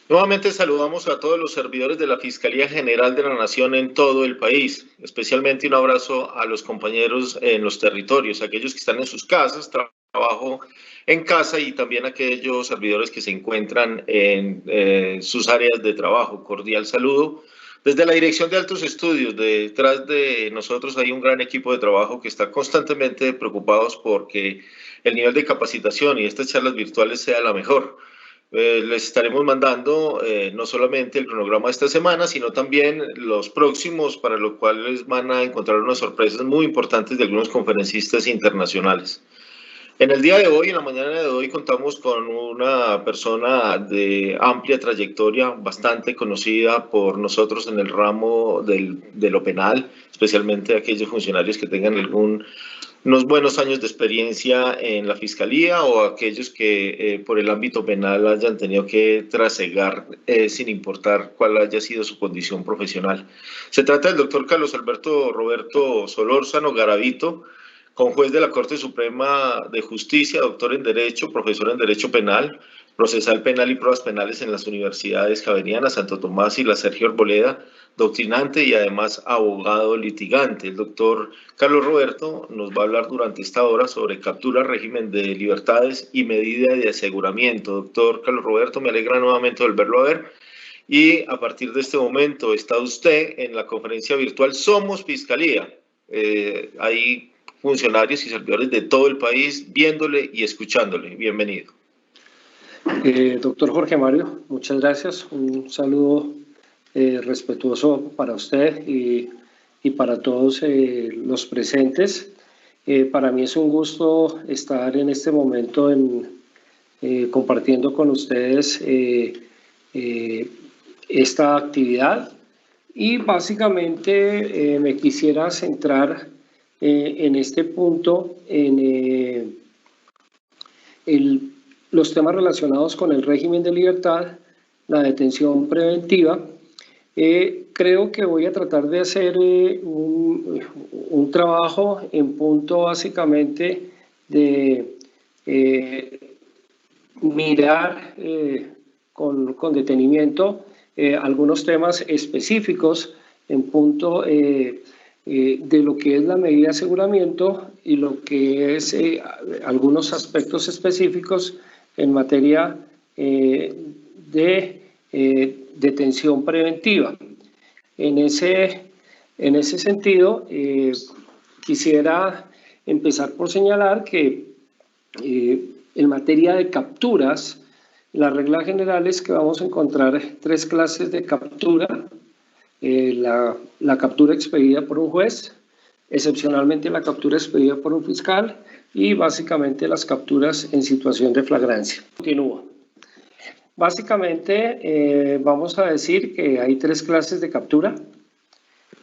Nuevamente saludamos a todos los servidores de la Fiscalía General de la Nación en todo el país. Especialmente un abrazo a los compañeros en los territorios, aquellos que están en sus casas, trabajo en casa y también aquellos servidores que se encuentran en sus áreas de trabajo. Cordial saludo. Desde la Dirección de Altos Estudios, detrás de nosotros hay un gran equipo de trabajo que está constantemente preocupados porque el nivel de capacitación y estas charlas virtuales sea la mejor. Les estaremos mandando no solamente el cronograma de esta semana, sino también los próximos, para los cuales van a encontrar unas sorpresas muy importantes de algunos conferencistas internacionales. En el día de hoy, en la mañana de hoy, contamos con una persona de amplia trayectoria, bastante conocida por nosotros en el ramo de lo penal, especialmente aquellos funcionarios que tengan unos buenos años de experiencia en la fiscalía o aquellos que por el ámbito penal hayan tenido que trasegar sin importar cuál haya sido su condición profesional. Se trata del doctor Carlos Alberto Roberto Solórzano Garavito, conjuez de la Corte Suprema de Justicia, doctor en Derecho, profesor en Derecho Penal, Procesal Penal y Pruebas Penales en las Universidades Javerianas, Santo Tomás y la Sergio Arboleda, doctrinante y además abogado litigante. El doctor Carlos Roberto nos va a hablar durante esta hora sobre captura, régimen de libertades y medida de aseguramiento. Doctor Carlos Roberto, me alegra nuevamente volverlo a ver. Y a partir de este momento está usted en la conferencia virtual Somos Fiscalía. Hay funcionarios y servidores de todo el país viéndole y escuchándole. Bienvenido. Doctor Jorge Mario, muchas gracias. Un saludo respetuoso para usted y para todos los presentes. Para mí es un gusto estar en este momento compartiendo con ustedes esta actividad y básicamente me quisiera centrar en este punto en los temas relacionados con el régimen de libertad, la detención preventiva. Creo que voy a tratar de hacer un trabajo en punto básicamente de mirar con detenimiento algunos temas específicos en punto de lo que es la medida de aseguramiento y lo que es algunos aspectos específicos en materia de detención preventiva. En ese sentido, quisiera empezar por señalar que en materia de capturas, la regla general es que vamos a encontrar tres clases de captura. La captura expedida por un juez, excepcionalmente la captura expedida por un fiscal y básicamente las capturas en situación de flagrancia. Continúo. Básicamente vamos a decir que hay tres clases de captura.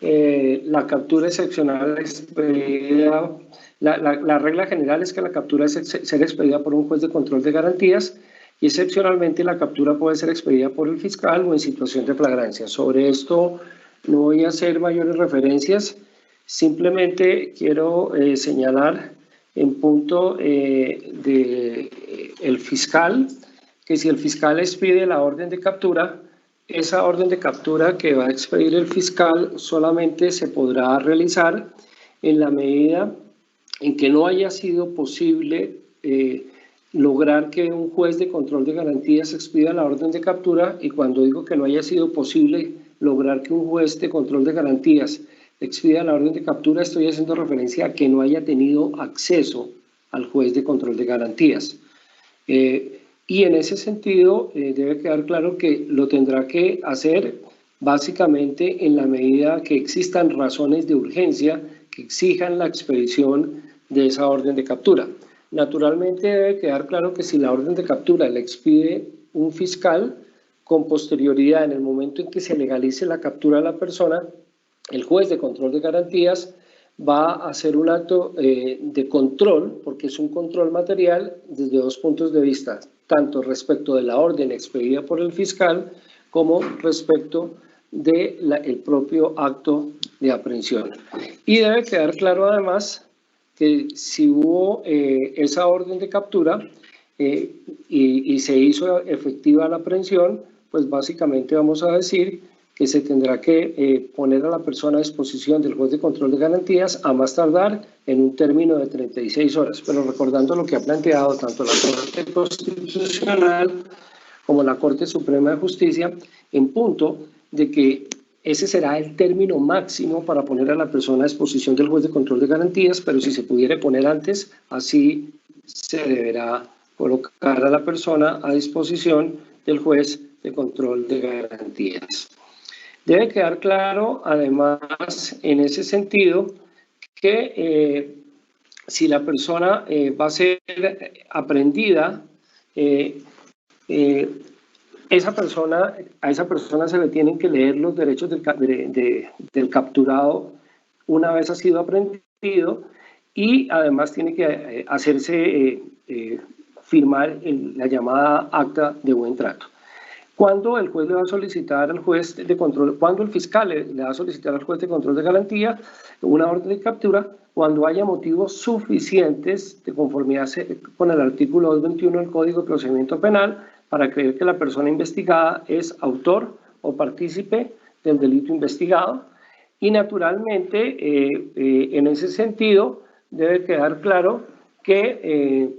La captura excepcional expedida, la regla general es que la captura es ser expedida por un juez de control de garantías y excepcionalmente la captura puede ser expedida por el fiscal o en situación de flagrancia. Sobre esto no voy a hacer mayores referencias, simplemente quiero señalar en punto del fiscal, que si el fiscal expide la orden de captura, esa orden de captura que va a expedir el fiscal solamente se podrá realizar en la medida en que no haya sido posible lograr que un juez de control de garantías expida la orden de captura, y cuando digo que no haya sido posible lograr que un juez de control de garantías expida la orden de captura, estoy haciendo referencia a que no haya tenido acceso al juez de control de garantías. Y en ese sentido debe quedar claro que lo tendrá que hacer básicamente en la medida que existan razones de urgencia que exijan la expedición de esa orden de captura. Naturalmente debe quedar claro que si la orden de captura la expide un fiscal, con posterioridad, en el momento en que se legalice la captura de la persona, el juez de control de garantías va a hacer un acto de control, porque es un control material desde dos puntos de vista, tanto respecto de la orden expedida por el fiscal como respecto del propio acto de aprehensión. Y debe quedar claro además que si hubo esa orden de captura y se hizo efectiva la aprehensión, pues básicamente vamos a decir que se tendrá que poner a la persona a disposición del juez de control de garantías a más tardar en un término de 36 horas. Pero recordando lo que ha planteado tanto la Corte Constitucional como la Corte Suprema de Justicia, en punto de que ese será el término máximo para poner a la persona a disposición del juez de control de garantías, pero si se pudiera poner antes, así se deberá colocar a la persona a disposición del juez de control de garantías. Debe quedar claro, además, en ese sentido, que si la persona va a ser aprendida, a esa persona se le tienen que leer los derechos del capturado una vez ha sido aprendido, y además tiene que hacerse firmar la llamada acta de buen trato. Cuando el juez le va a solicitar al juez de control, cuando el fiscal le va a solicitar al juez de control de garantía una orden de captura, cuando haya motivos suficientes de conformidad con el artículo 221 del Código de Procedimiento Penal para creer que la persona investigada es autor o partícipe del delito investigado. Y naturalmente, en ese sentido, debe quedar claro que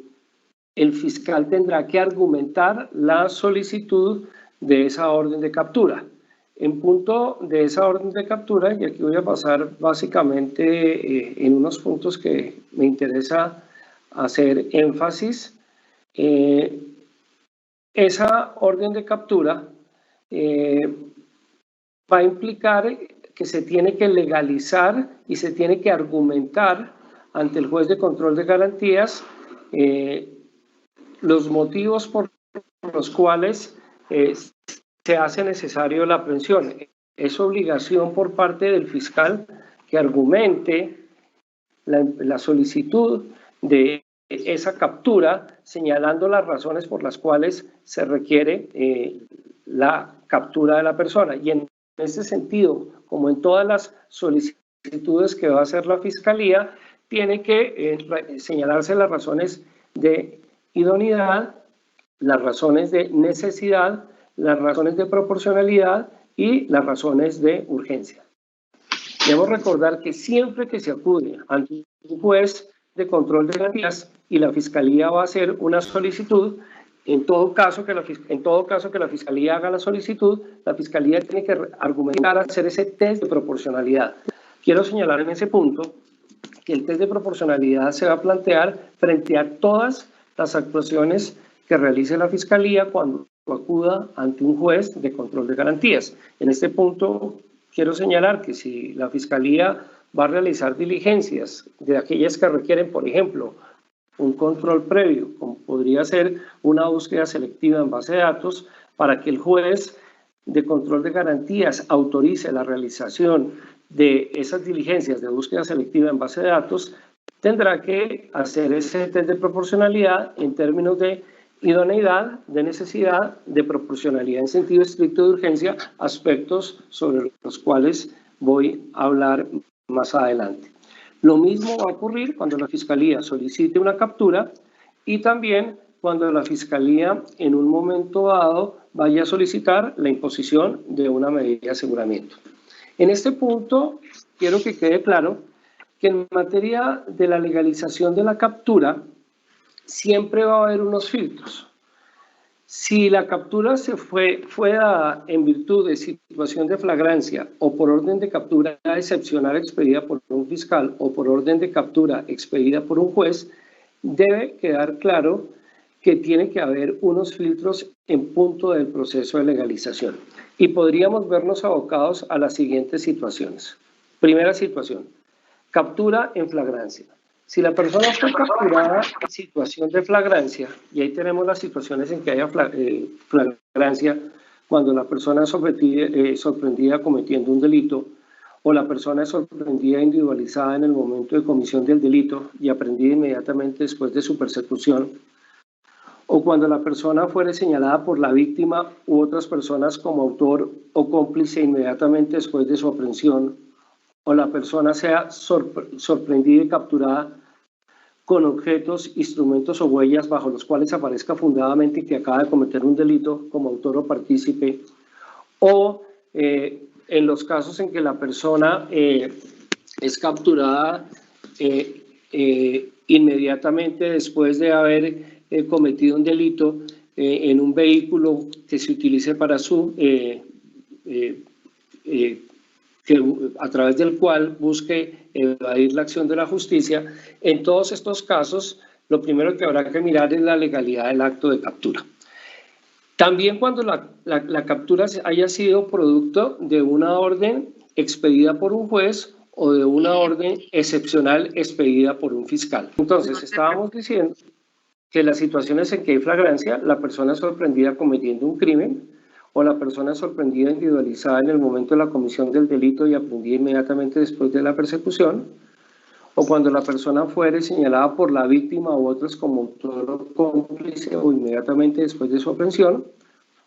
el fiscal tendrá que argumentar la solicitud de esa orden de captura. En punto de esa orden de captura, y aquí voy a pasar básicamente en unos puntos que me interesa hacer énfasis, esa orden de captura va a implicar que se tiene que legalizar y se tiene que argumentar ante el juez de control de garantías los motivos por los cuales se hace necesario la aprehensión. Es obligación por parte del fiscal que argumente la solicitud de esa captura, señalando las razones por las cuales se requiere la captura de la persona. Y en ese sentido, como en todas las solicitudes que va a hacer la Fiscalía, tiene que señalarse las razones de idoneidad, las razones de necesidad, las razones de proporcionalidad y las razones de urgencia. Debemos recordar que siempre que se acude ante un juez de control de garantías y la Fiscalía va a hacer una solicitud, en todo caso que la Fiscalía haga la solicitud, la Fiscalía tiene que argumentar, hacer ese test de proporcionalidad. Quiero señalar en ese punto que el test de proporcionalidad se va a plantear frente a todas las actuaciones que realice la Fiscalía cuando acuda ante un juez de control de garantías. En este punto quiero señalar que si la Fiscalía va a realizar diligencias de aquellas que requieren, por ejemplo, un control previo, como podría ser una búsqueda selectiva en base de datos, para que el juez de control de garantías autorice la realización de esas diligencias de búsqueda selectiva en base de datos, tendrá que hacer ese test de proporcionalidad en términos de idoneidad, de necesidad, de proporcionalidad en sentido estricto de urgencia, aspectos sobre los cuales voy a hablar más adelante. Lo mismo va a ocurrir cuando la Fiscalía solicite una captura y también cuando la Fiscalía en un momento dado vaya a solicitar la imposición de una medida de aseguramiento. En este punto quiero que quede claro que en materia de la legalización de la captura siempre va a haber unos filtros. Si la captura fue dada en virtud de situación de flagrancia o por orden de captura excepcional expedida por un fiscal o por orden de captura expedida por un juez, debe quedar claro que tiene que haber unos filtros en punto del proceso de legalización. Y podríamos vernos abocados a las siguientes situaciones. Primera situación, captura en flagrancia. Si la persona fue capturada en situación de flagrancia, y ahí tenemos las situaciones en que haya flagrancia, cuando la persona es sorprendida cometiendo un delito, o la persona es sorprendida individualizada en el momento de comisión del delito y aprendida inmediatamente después de su persecución, o cuando la persona fuere señalada por la víctima u otras personas como autor o cómplice inmediatamente después de su aprehensión, o la persona sea sorprendida y capturada con objetos, instrumentos o huellas bajo los cuales aparezca fundadamente que acaba de cometer un delito como autor o partícipe, o en los casos en que la persona es capturada inmediatamente después de haber cometido un delito en un vehículo que se utilice para su a través del cual busque evadir la acción de la justicia. En todos estos casos, lo primero que habrá que mirar es la legalidad del acto de captura. También cuando la captura haya sido producto de una orden expedida por un juez o de una orden excepcional expedida por un fiscal. Entonces, estábamos diciendo que las situaciones en que hay flagrancia, la persona es sorprendida cometiendo un crimen, o la persona sorprendida individualizada en el momento de la comisión del delito y aprendida inmediatamente después de la persecución, o cuando la persona fuere señalada por la víctima u otros como autor o cómplice o inmediatamente después de su aprehensión,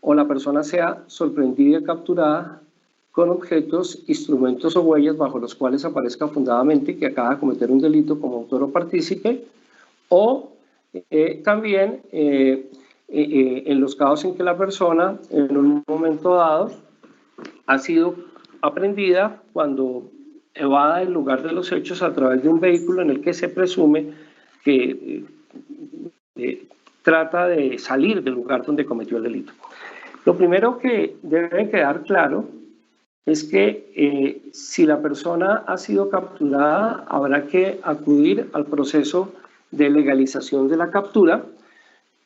o la persona sea sorprendida y capturada con objetos, instrumentos o huellas bajo los cuales aparezca fundadamente que acaba de cometer un delito como autor o partícipe, o también en los casos en que la persona en un momento dado ha sido aprehendida cuando evada el lugar de los hechos a través de un vehículo en el que se presume que trata de salir del lugar donde cometió el delito. Lo primero que debe quedar claro es que si la persona ha sido capturada, habrá que acudir al proceso de legalización de la captura,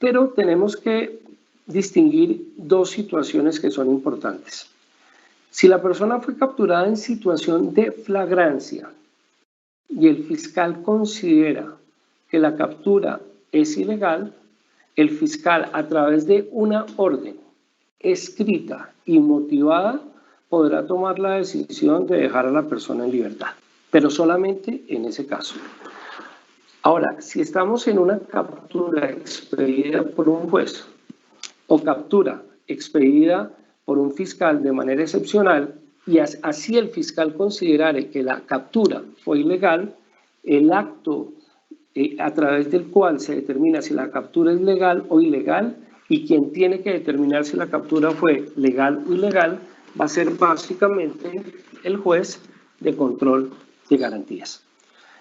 pero tenemos que distinguir dos situaciones que son importantes. Si la persona fue capturada en situación de flagrancia y el fiscal considera que la captura es ilegal, el fiscal, a través de una orden escrita y motivada, podrá tomar la decisión de dejar a la persona en libertad, pero solamente en ese caso. Ahora, si estamos en una captura expedida por un juez o captura expedida por un fiscal de manera excepcional y así el fiscal considerare que la captura fue ilegal, el acto a través del cual se determina si la captura es legal o ilegal y quien tiene que determinar si la captura fue legal o ilegal va a ser básicamente el juez de control de garantías.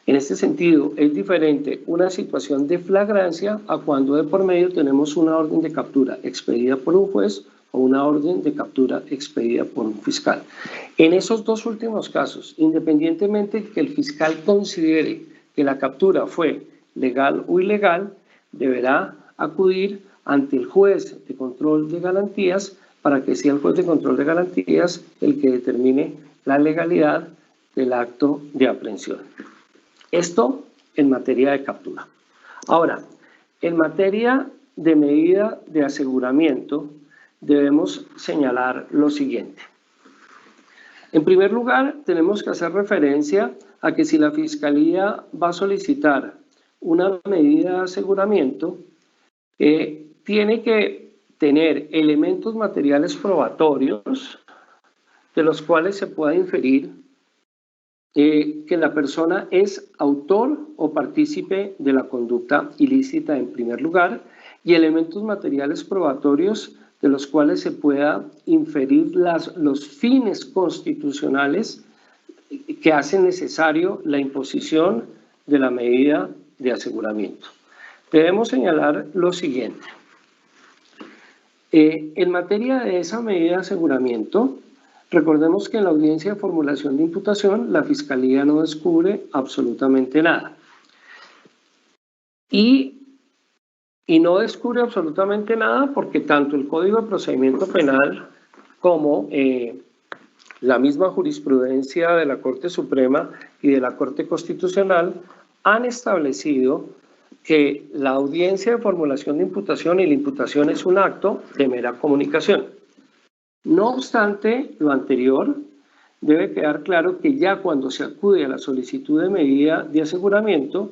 En este sentido, es diferente una situación de flagrancia a cuando de por medio tenemos una orden de captura expedida por un juez o una orden de captura expedida por un fiscal. En esos dos últimos casos, independientemente de que el fiscal considere que la captura fue legal o ilegal, deberá acudir ante el juez de control de garantías para que sea el juez de control de garantías el que determine la legalidad del acto de aprehensión. Esto en materia de captura. Ahora, en materia de medida de aseguramiento, debemos señalar lo siguiente. En primer lugar, tenemos que hacer referencia a que si la Fiscalía va a solicitar una medida de aseguramiento, tiene que tener elementos materiales probatorios de los cuales se pueda inferir que la persona es autor o partícipe de la conducta ilícita en primer lugar y elementos materiales probatorios de los cuales se pueda inferir los fines constitucionales que hacen necesario la imposición de la medida de aseguramiento. Debemos señalar lo siguiente. En materia de esa medida de aseguramiento, recordemos que en la audiencia de formulación de imputación la Fiscalía no descubre absolutamente nada. Y no descubre absolutamente nada porque tanto el Código de Procedimiento Penal como la misma jurisprudencia de la Corte Suprema y de la Corte Constitucional han establecido que la audiencia de formulación de imputación y la imputación es un acto de mera comunicación. No obstante lo anterior, debe quedar claro que ya cuando se acude a la solicitud de medida de aseguramiento,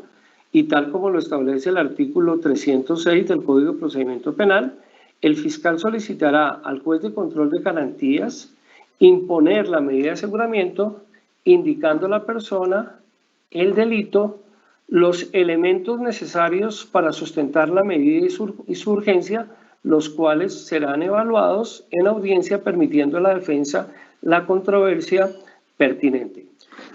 y tal como lo establece el artículo 306 del Código de Procedimiento Penal, el fiscal solicitará al juez de control de garantías imponer la medida de aseguramiento, indicando a la persona el delito los elementos necesarios para sustentar la medida y su urgencia, los cuales serán evaluados en audiencia, permitiendo a la defensa la controversia pertinente.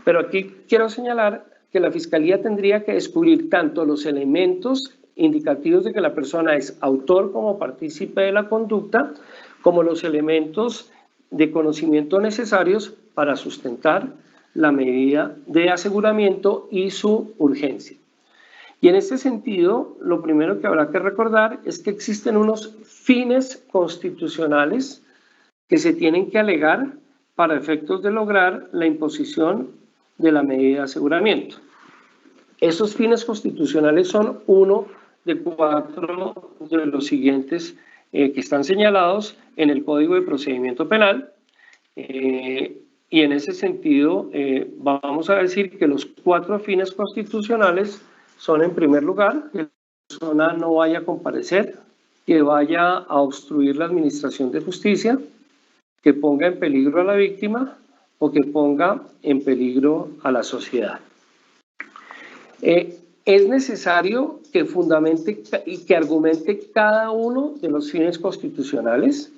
Pero aquí quiero señalar que la Fiscalía tendría que descubrir tanto los elementos indicativos de que la persona es autor como partícipe de la conducta, como los elementos de conocimiento necesarios para sustentar la medida de aseguramiento y su urgencia. Y en este sentido, lo primero que habrá que recordar es que existen unos fines constitucionales que se tienen que alegar para efectos de lograr la imposición de la medida de aseguramiento. Esos fines constitucionales son uno de 4 de los siguientes que están señalados en el Código de Procedimiento Penal. Y en ese sentido, vamos a decir que los 4 fines constitucionales son, en primer lugar, que la persona no vaya a comparecer, que vaya a obstruir la administración de justicia, que ponga en peligro a la víctima o que ponga en peligro a la sociedad. Es necesario que fundamente y que argumente cada uno de los fines constitucionales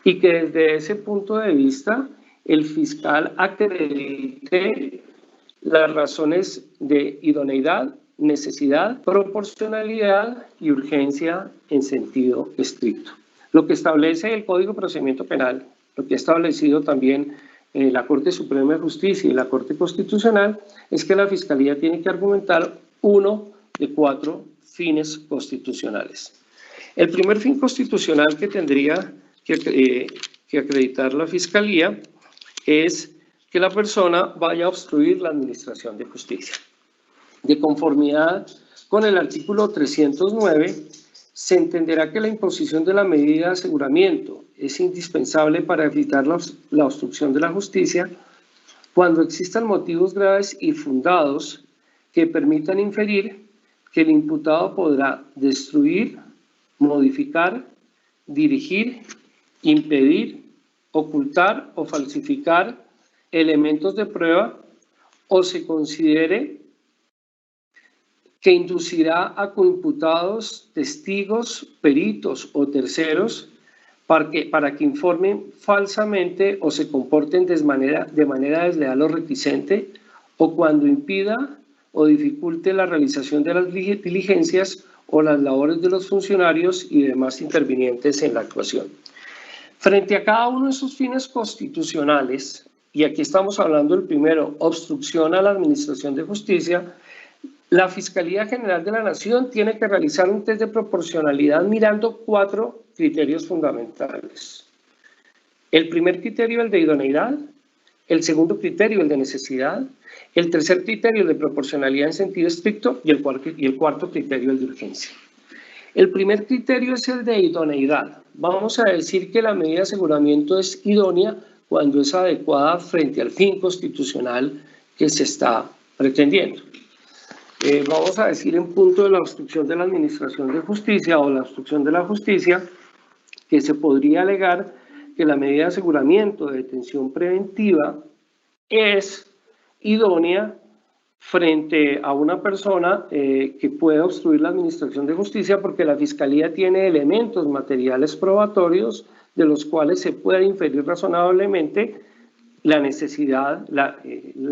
y que desde ese punto de vista el fiscal acredite las razones de idoneidad, necesidad, proporcionalidad y urgencia en sentido estricto. Lo que establece el Código de Procedimiento Penal, lo que ha establecido también la Corte Suprema de Justicia y la Corte Constitucional, es que la Fiscalía tiene que argumentar uno de 4 fines constitucionales. El primer fin constitucional que tendría que acreditar la Fiscalía es que la persona vaya a obstruir la administración de justicia. De conformidad con el artículo 309, se entenderá que la imposición de la medida de aseguramiento es indispensable para evitar la obstrucción de la justicia cuando existan motivos graves y fundados que permitan inferir que el imputado podrá destruir, modificar, dirigir, impedir, ocultar o falsificar elementos de prueba o se considere que inducirá a coimputados, testigos, peritos o terceros para que informen falsamente o se comporten de manera desleal o reticente, o cuando impida o dificulte la realización de las diligencias o las labores de los funcionarios y demás intervinientes en la actuación. Frente a cada uno de esos fines constitucionales, y aquí estamos hablando del primero, obstrucción a la administración de justicia, la Fiscalía General de la Nación tiene que realizar un test de proporcionalidad mirando 4 criterios fundamentales. El primer criterio, el de idoneidad; el segundo criterio, el de necesidad; el tercer criterio, el de proporcionalidad en sentido estricto; y el cuarto criterio, el de urgencia. El primer criterio es el de idoneidad. Vamos a decir que la medida de aseguramiento es idónea cuando es adecuada frente al fin constitucional que se está pretendiendo. Vamos a decir en punto de la obstrucción de la administración de justicia o la obstrucción de la justicia, que se podría alegar que la medida de aseguramiento de detención preventiva es idónea frente a una persona que puede obstruir la administración de justicia porque la Fiscalía tiene elementos materiales probatorios de los cuales se puede inferir razonablemente la necesidad, la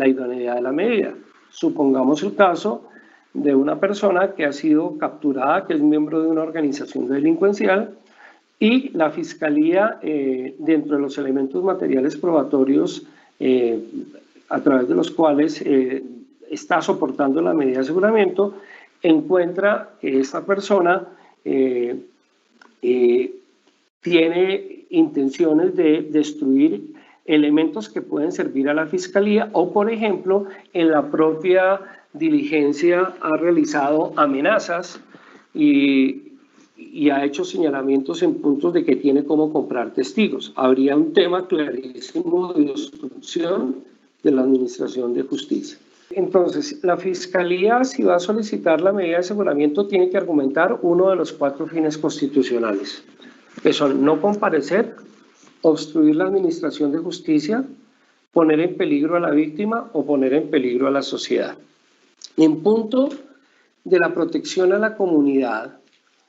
idoneidad de la medida. Supongamos el caso de una persona que ha sido capturada, que es miembro de una organización delincuencial, y la Fiscalía, dentro de los elementos materiales probatorios a través de los cuales está soportando la medida de aseguramiento, encuentra que esta persona tiene intenciones de destruir elementos que pueden servir a la Fiscalía o, por ejemplo, en la propia diligencia ha realizado amenazas y ha hecho señalamientos en puntos de que tiene cómo comprar testigos. Habría un tema clarísimo de obstrucción de la administración de justicia. Entonces, la Fiscalía, si va a solicitar la medida de aseguramiento, tiene que argumentar uno de los 4 fines constitucionales, que son no comparecer, obstruir la administración de justicia, poner en peligro a la víctima o poner en peligro a la sociedad. En punto de la protección a la comunidad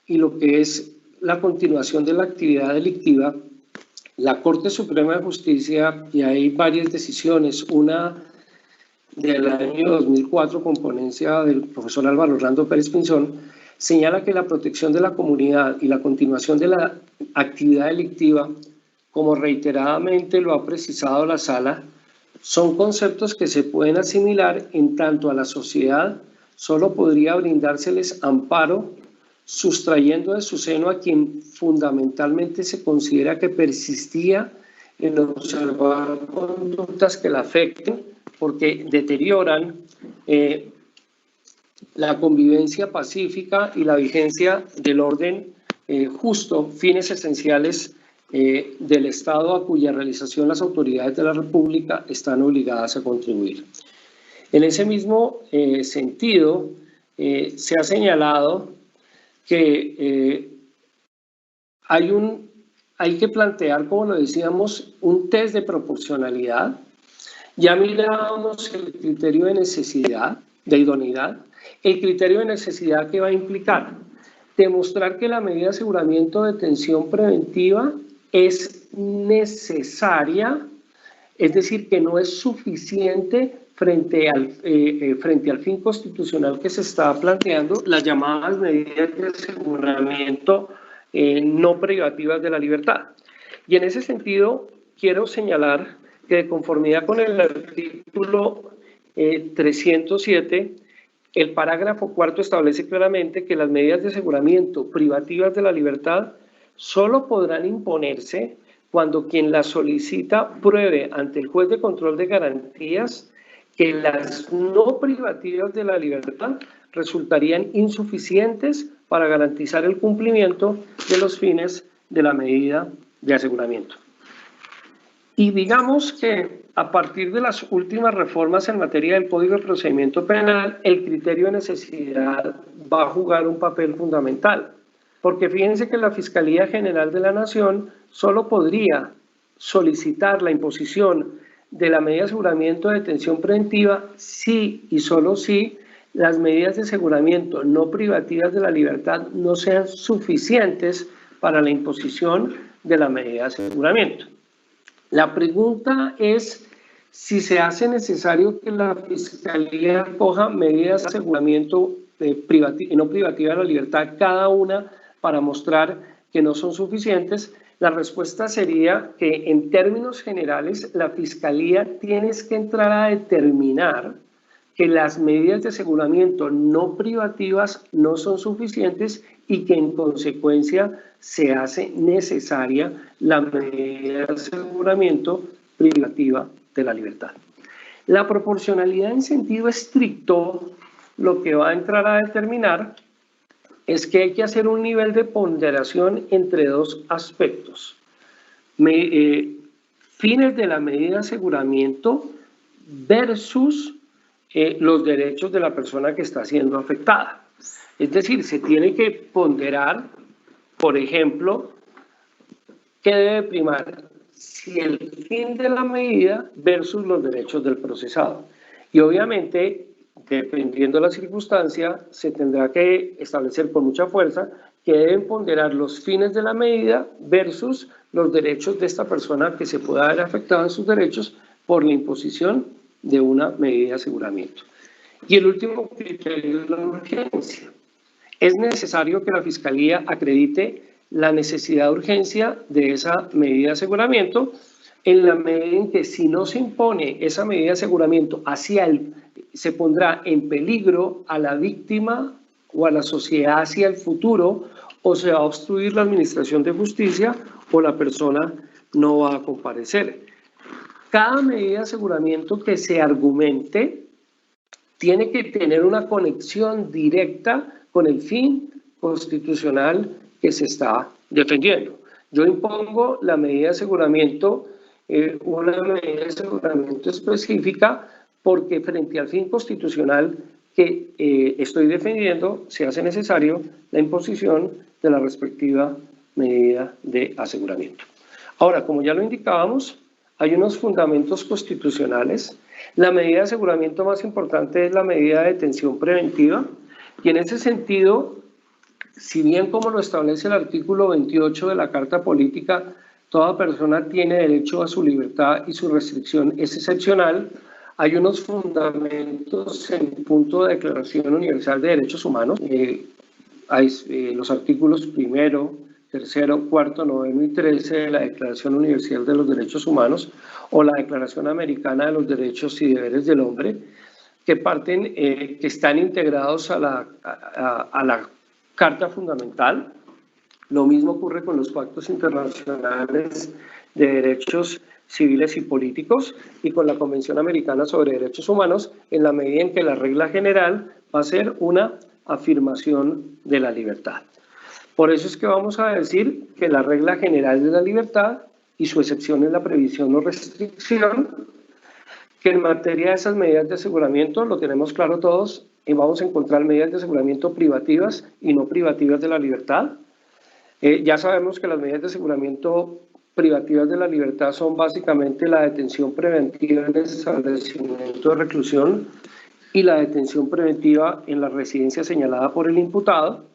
y lo que es la continuación de la actividad delictiva, la Corte Suprema de Justicia, y hay varias decisiones, una del año 2004 con ponencia del profesor Álvaro Orlando Pérez Pinzón, señala que la protección de la comunidad y la continuación de la actividad delictiva, como reiteradamente lo ha precisado la Sala, son conceptos que se pueden asimilar en tanto a la sociedad solo podría brindárseles amparo sustrayendo de su seno a quien fundamentalmente se considera que persistía en observar conductas que la afecten porque deterioran la convivencia pacífica y la vigencia del orden justo, fines esenciales del Estado a cuya realización las autoridades de la República están obligadas a contribuir. En ese mismo sentido, se ha señalado que hay que plantear, como lo decíamos, un test de proporcionalidad. Ya mirábamos el criterio de necesidad, de idoneidad. El criterio de necesidad que va a implicar demostrar que la medida de aseguramiento de detención preventiva es necesaria, es decir, que no es suficiente frente al fin constitucional que se está planteando, las llamadas medidas de aseguramiento no privativas de la libertad. Y en ese sentido, quiero señalar que de conformidad con el artículo 307, el parágrafo cuarto establece claramente que las medidas de aseguramiento privativas de la libertad solo podrán imponerse cuando quien las solicita pruebe ante el juez de control de garantías que las no privativas de la libertad resultarían insuficientes para garantizar el cumplimiento de los fines de la medida de aseguramiento. Y digamos que a partir de las últimas reformas en materia del Código de Procedimiento Penal, el criterio de necesidad va a jugar un papel fundamental, porque fíjense que la Fiscalía General de la Nación solo podría solicitar la imposición de la medida de aseguramiento de detención preventiva si y solo si las medidas de aseguramiento no privativas de la libertad no sean suficientes para la imposición de la medida de aseguramiento. La pregunta es si se hace necesario que la Fiscalía coja medidas de aseguramiento no privativas de la libertad, cada una para mostrar que no son suficientes. La respuesta sería que en términos generales la Fiscalía tiene que entrar a determinar que las medidas de aseguramiento no privativas no son suficientes y que en consecuencia se hace necesaria la medida de aseguramiento privativa de la libertad. La proporcionalidad en sentido estricto lo que va a entrar a determinar es que hay que hacer un nivel de ponderación entre dos aspectos. Fines de la medida de aseguramiento versus los derechos de la persona que está siendo afectada. Es decir, se tiene que ponderar, por ejemplo, qué debe primar, si el fin de la medida versus los derechos del procesado. Y obviamente, dependiendo de la circunstancia, se tendrá que establecer con mucha fuerza que deben ponderar los fines de la medida versus los derechos de esta persona que se pueda ver afectada en sus derechos por la imposición de una medida de aseguramiento. Y el último criterio es la urgencia. Es necesario que la Fiscalía acredite la necesidad de urgencia de esa medida de aseguramiento en la medida en que si no se impone esa medida de aseguramiento se pondrá en peligro a la víctima o a la sociedad hacia el futuro, o se va a obstruir la administración de justicia o la persona no va a comparecer. Cada medida de aseguramiento que se argumente tiene que tener una conexión directa con el fin constitucional que se está defendiendo. Yo impongo la medida de aseguramiento, una medida de aseguramiento específica, porque frente al fin constitucional que estoy defendiendo, se hace necesario la imposición de la respectiva medida de aseguramiento. Ahora, como ya lo indicábamos, hay unos fundamentos constitucionales. La medida de aseguramiento más importante es la medida de detención preventiva. Y en ese sentido, si bien como lo establece el artículo 28 de la Carta Política, toda persona tiene derecho a su libertad y su restricción es excepcional, hay unos fundamentos en el punto de Declaración Universal de Derechos Humanos. Hay los artículos 1, 3, 4, 9 y 13 de la Declaración Universal de los Derechos Humanos o la Declaración Americana de los Derechos y Deberes del Hombre, que parten, que están integrados a la Carta Fundamental. Lo mismo ocurre con los pactos internacionales de derechos civiles y políticos y con la Convención Americana sobre Derechos Humanos, en la medida en que la regla general va a ser una afirmación de la libertad. Por eso es que vamos a decir que la regla general de la libertad y su excepción es la previsión o restricción, que en materia de esas medidas de aseguramiento, lo tenemos claro todos, y vamos a encontrar medidas de aseguramiento privativas y no privativas de la libertad. Ya sabemos que las medidas de aseguramiento privativas de la libertad son básicamente la detención preventiva en el establecimiento de reclusión y la detención preventiva en la residencia señalada por el imputado,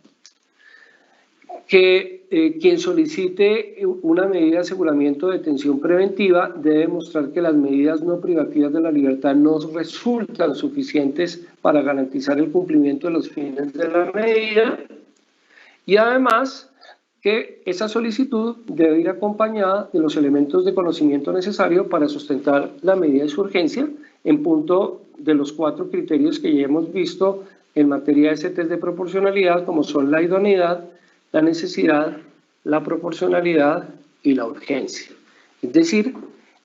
que quien solicite una medida de aseguramiento de detención preventiva debe demostrar que las medidas no privativas de la libertad no resultan suficientes para garantizar el cumplimiento de los fines de la medida, y además que esa solicitud debe ir acompañada de los elementos de conocimiento necesario para sustentar la medida de su urgencia en punto de los 4 criterios que ya hemos visto en materia de ese test de proporcionalidad, como son la idoneidad, la necesidad, la proporcionalidad y la urgencia. Es decir,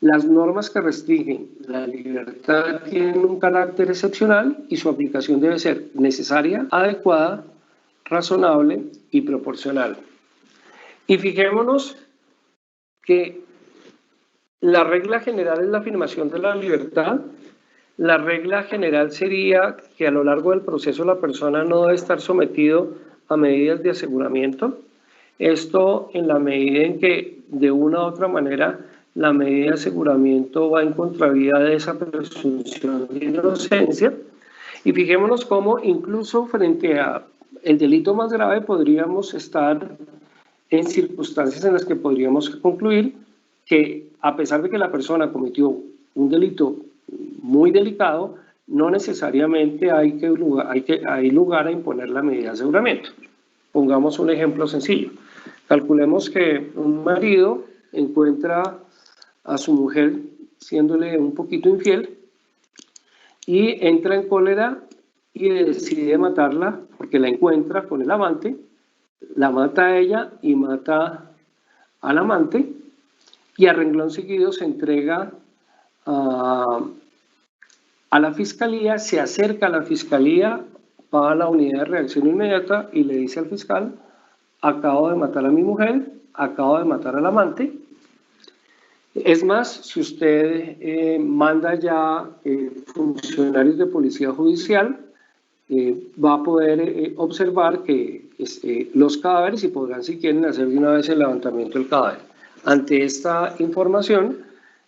las normas que restringen la libertad tienen un carácter excepcional y su aplicación debe ser necesaria, adecuada, razonable y proporcional. Y fijémonos que la regla general es la afirmación de la libertad. La regla general sería que a lo largo del proceso la persona no debe estar sometido a medidas de aseguramiento. Esto en la medida en que de una u otra manera la medida de aseguramiento va en contravía de esa presunción de inocencia. Y fijémonos cómo incluso frente a el delito más grave podríamos estar en circunstancias en las que podríamos concluir que a pesar de que la persona cometió un delito muy delicado, no necesariamente hay lugar a imponer la medida de aseguramiento. Pongamos un ejemplo sencillo. Calculemos que un marido encuentra a su mujer siéndole un poquito infiel y entra en cólera y decide matarla porque la encuentra con el amante, la mata a ella y mata al amante, y a renglón seguido se entrega a la fiscalía, se acerca a la fiscalía, va a la unidad de reacción inmediata y le dice al fiscal: acabo de matar a mi mujer, acabo de matar al amante. Es más, si usted manda ya funcionarios de policía judicial, va a poder observar que los cadáveres, y podrán, si quieren, hacer de una vez el levantamiento del cadáver. Ante esta información,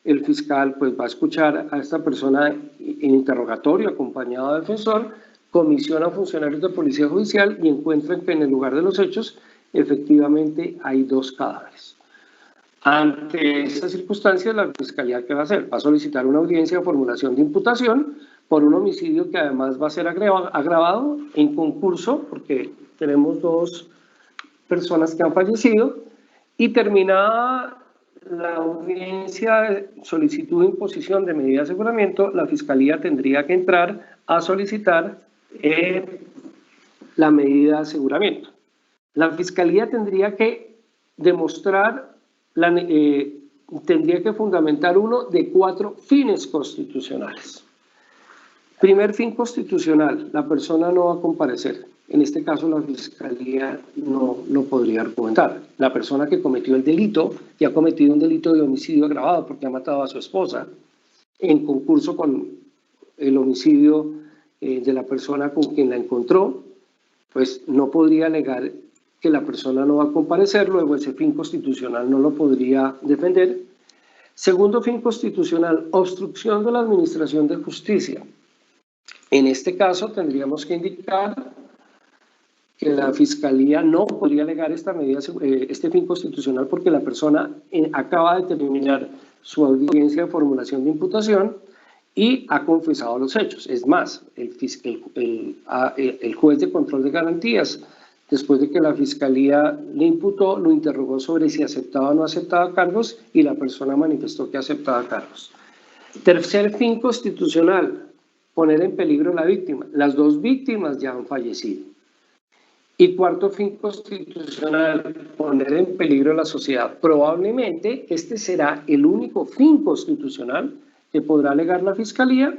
el fiscal pues va a escuchar a esta persona en interrogatorio acompañado del defensor, comisiona a funcionarios de policía judicial y encuentran que en el lugar de los hechos efectivamente hay 2 cadáveres. Ante estas circunstancias, la fiscalía, ¿qué va a hacer? Va a solicitar una audiencia de formulación de imputación por un homicidio que además va a ser agravado en concurso, porque tenemos 2 personas que han fallecido, y terminada la audiencia de solicitud de imposición de medida de aseguramiento, la fiscalía tendría que entrar a solicitar la medida de aseguramiento. La fiscalía tendría que demostrar, tendría que fundamentar uno de 4 fines constitucionales. Primer fin constitucional: la persona no va a comparecer. En este caso, la fiscalía no lo podría argumentar. La persona que cometió el delito, que ha cometido un delito de homicidio agravado porque ha matado a su esposa, en concurso con el homicidio de la persona con quien la encontró, pues no podría alegar que la persona no va a comparecer, luego ese fin constitucional no lo podría defender. Segundo fin constitucional: obstrucción de la administración de justicia. En este caso tendríamos que indicar que la Fiscalía no podría alegar esta medida, este fin constitucional, porque la persona acaba de terminar su audiencia de formulación de imputación y ha confesado los hechos. Es más, el juez de control de garantías, después de que la Fiscalía le imputó, lo interrogó sobre si aceptaba o no aceptaba cargos y la persona manifestó que aceptaba cargos. Tercer fin constitucional, poner en peligro a la víctima. Las dos víctimas ya han fallecido. Y cuarto fin constitucional, poner en peligro a la sociedad. Probablemente este será el único fin constitucional que podrá alegar la Fiscalía,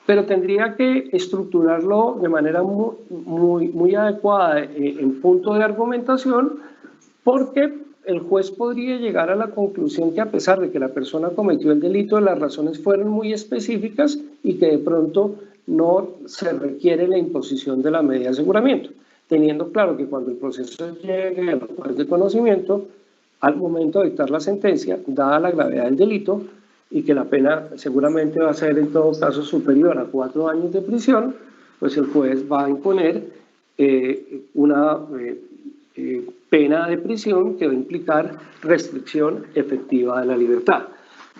pero tendría que estructurarlo de manera muy adecuada en punto de argumentación, porque el juez podría llegar a la conclusión que, a pesar de que la persona cometió el delito, las razones fueron muy específicas y que de pronto no se requiere la imposición de la medida de aseguramiento, teniendo claro que cuando el proceso llegue al juez de conocimiento, al momento de dictar la sentencia, dada la gravedad del delito y que la pena seguramente va a ser en todo caso superior a 4 años de prisión, pues el juez va a imponer una pena de prisión que va a implicar restricción efectiva de la libertad.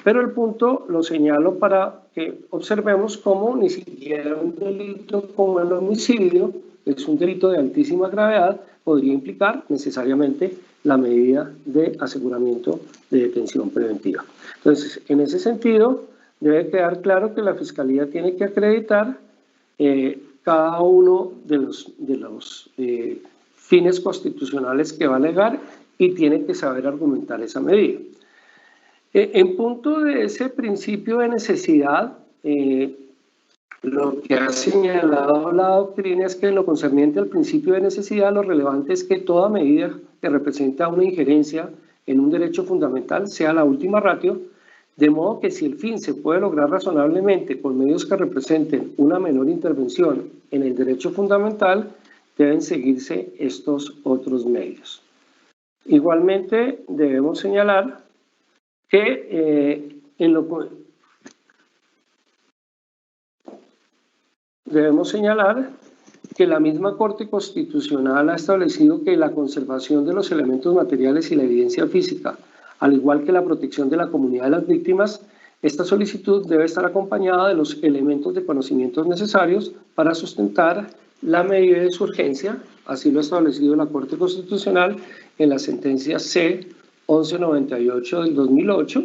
Pero el punto lo señalo para que observemos cómo ni siquiera un delito como el homicidio, que es un delito de altísima gravedad, podría implicar necesariamente la medida de aseguramiento de detención preventiva. Entonces, en ese sentido, debe quedar claro que la Fiscalía tiene que acreditar cada uno de los fines constitucionales que va a alegar y tiene que saber argumentar esa medida. En punto de ese principio de necesidad, lo que ha señalado la doctrina es que en lo concerniente al principio de necesidad, lo relevante es que toda medida que representa una injerencia en un derecho fundamental sea la última ratio, de modo que si el fin se puede lograr razonablemente con medios que representen una menor intervención en el derecho fundamental, deben seguirse estos otros medios. Igualmente, debemos señalar que la misma Corte Constitucional ha establecido que la conservación de los elementos materiales y la evidencia física, al igual que la protección de la comunidad de las víctimas, esta solicitud debe estar acompañada de los elementos de conocimientos necesarios para sustentar la medida de su urgencia, así lo ha establecido la Corte Constitucional en la sentencia C-1198 del 2008,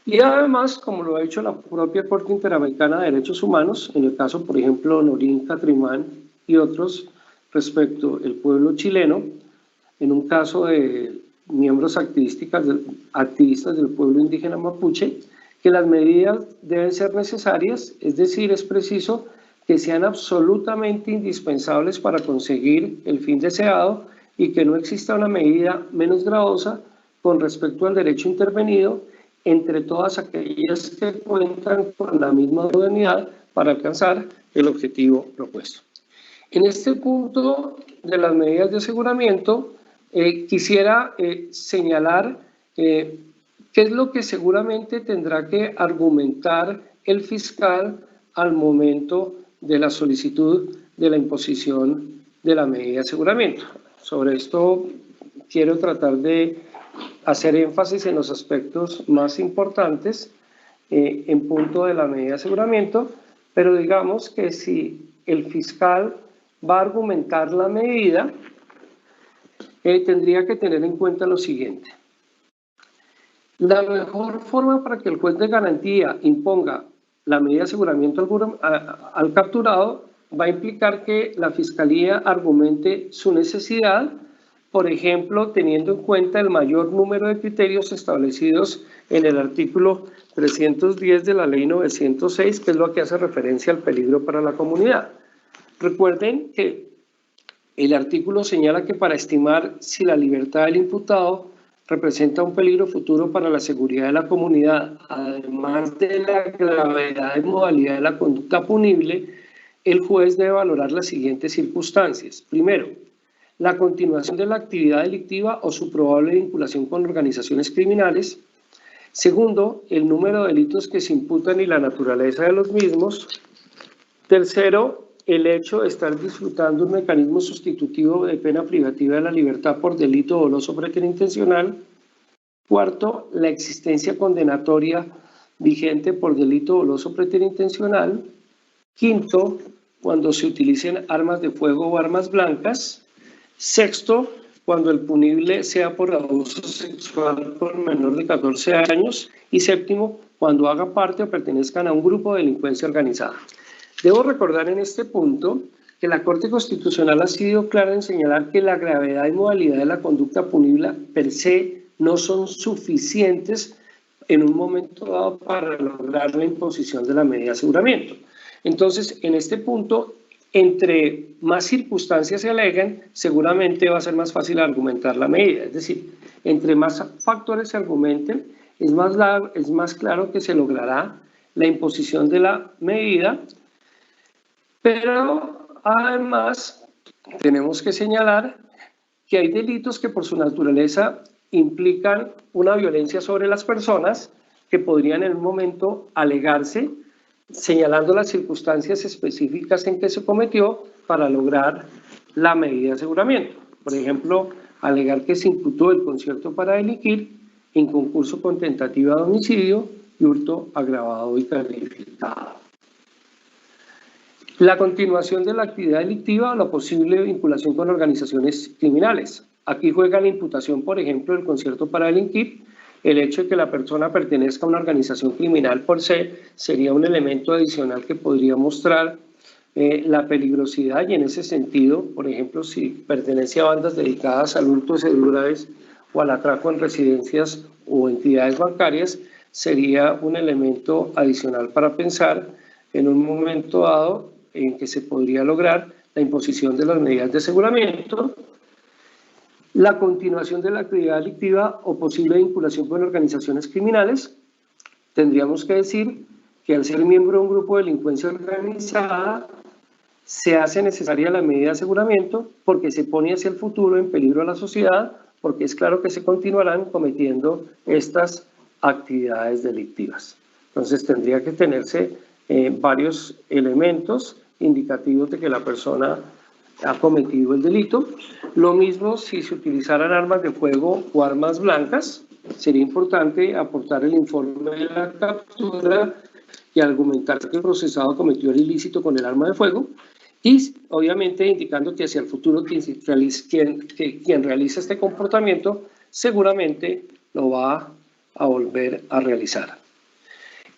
y además, como lo ha hecho la propia Corte Interamericana de Derechos Humanos, en el caso, por ejemplo, Norín Catrimán y otros, respecto al pueblo chileno, en un caso de miembros activistas del pueblo indígena mapuche, que las medidas deben ser necesarias, es decir, es preciso que sean absolutamente indispensables para conseguir el fin deseado y que no exista una medida menos gravosa con respecto al derecho intervenido entre todas aquellas que cuentan con la misma modernidad para alcanzar el objetivo propuesto. En este punto de las medidas de aseguramiento, quisiera señalar qué es lo que seguramente tendrá que argumentar el fiscal al momento de la solicitud de la imposición de la medida de aseguramiento. Sobre esto quiero tratar de hacer énfasis en los aspectos más importantes en punto de la medida de aseguramiento, pero digamos que si el fiscal va a argumentar la medida, tendría que tener en cuenta lo siguiente. La mejor forma para que el juez de garantía imponga la medida de aseguramiento al capturado va a implicar que la Fiscalía argumente su necesidad, por ejemplo, teniendo en cuenta el mayor número de criterios establecidos en el artículo 310 de la Ley 906, que es lo que hace referencia al peligro para la comunidad. Recuerden que el artículo señala que para estimar si la libertad del imputado representa un peligro futuro para la seguridad de la comunidad, además de la gravedad y modalidad de la conducta punible, el juez debe valorar las siguientes circunstancias. Primero, la continuación de la actividad delictiva o su probable vinculación con organizaciones criminales. Segundo, el número de delitos que se imputan y la naturaleza de los mismos. Tercero, el hecho de estar disfrutando un mecanismo sustitutivo de pena privativa de la libertad por delito doloso preterintencional. Cuarto, la existencia condenatoria vigente por delito doloso preterintencional. Quinto, cuando se utilicen armas de fuego o armas blancas. Sexto, cuando el punible sea por abuso sexual por menor de 14 años. Y séptimo, cuando haga parte o pertenezcan a un grupo de delincuencia organizada. Debo recordar en este punto que la Corte Constitucional ha sido clara en señalar que la gravedad y modalidad de la conducta punible per se no son suficientes en un momento dado para lograr la imposición de la medida de aseguramiento. Entonces, en este punto, entre más circunstancias se aleguen, seguramente va a ser más fácil argumentar la medida. Es decir, entre más factores se argumenten, es más claro que se logrará la imposición de la medida, pero además tenemos que señalar que hay delitos que por su naturaleza implican una violencia sobre las personas que podrían en un momento alegarse señalando las circunstancias específicas en que se cometió para lograr la medida de aseguramiento. Por ejemplo, alegar que se imputó el concierto para delinquir en concurso con tentativa de homicidio y hurto agravado y calificado. La continuación de la actividad delictiva o la posible vinculación con organizaciones criminales. Aquí juega la imputación, por ejemplo, del concierto para delinquir. El hecho de que la persona pertenezca a una organización criminal por se sería un elemento adicional que podría mostrar la peligrosidad, y en ese sentido, por ejemplo, si pertenece a bandas dedicadas al hurto de celulares o al atraco en residencias o entidades bancarias, sería un elemento adicional para pensar en un momento dado en que se podría lograr la imposición de las medidas de aseguramiento. La continuación de la actividad delictiva o posible vinculación con organizaciones criminales. Tendríamos que decir que al ser miembro de un grupo de delincuencia organizada se hace necesaria la medida de aseguramiento porque se pone hacia el futuro en peligro a la sociedad, porque es claro que se continuarán cometiendo estas actividades delictivas. Entonces tendría que tenerse varios elementos indicativos de que la persona ha cometido el delito. Lo mismo si se utilizaran armas de fuego o armas blancas, sería importante aportar el informe de la captura y argumentar que el procesado cometió el ilícito con el arma de fuego y obviamente indicando que hacia el futuro quien realiza este comportamiento seguramente lo va a volver a realizar.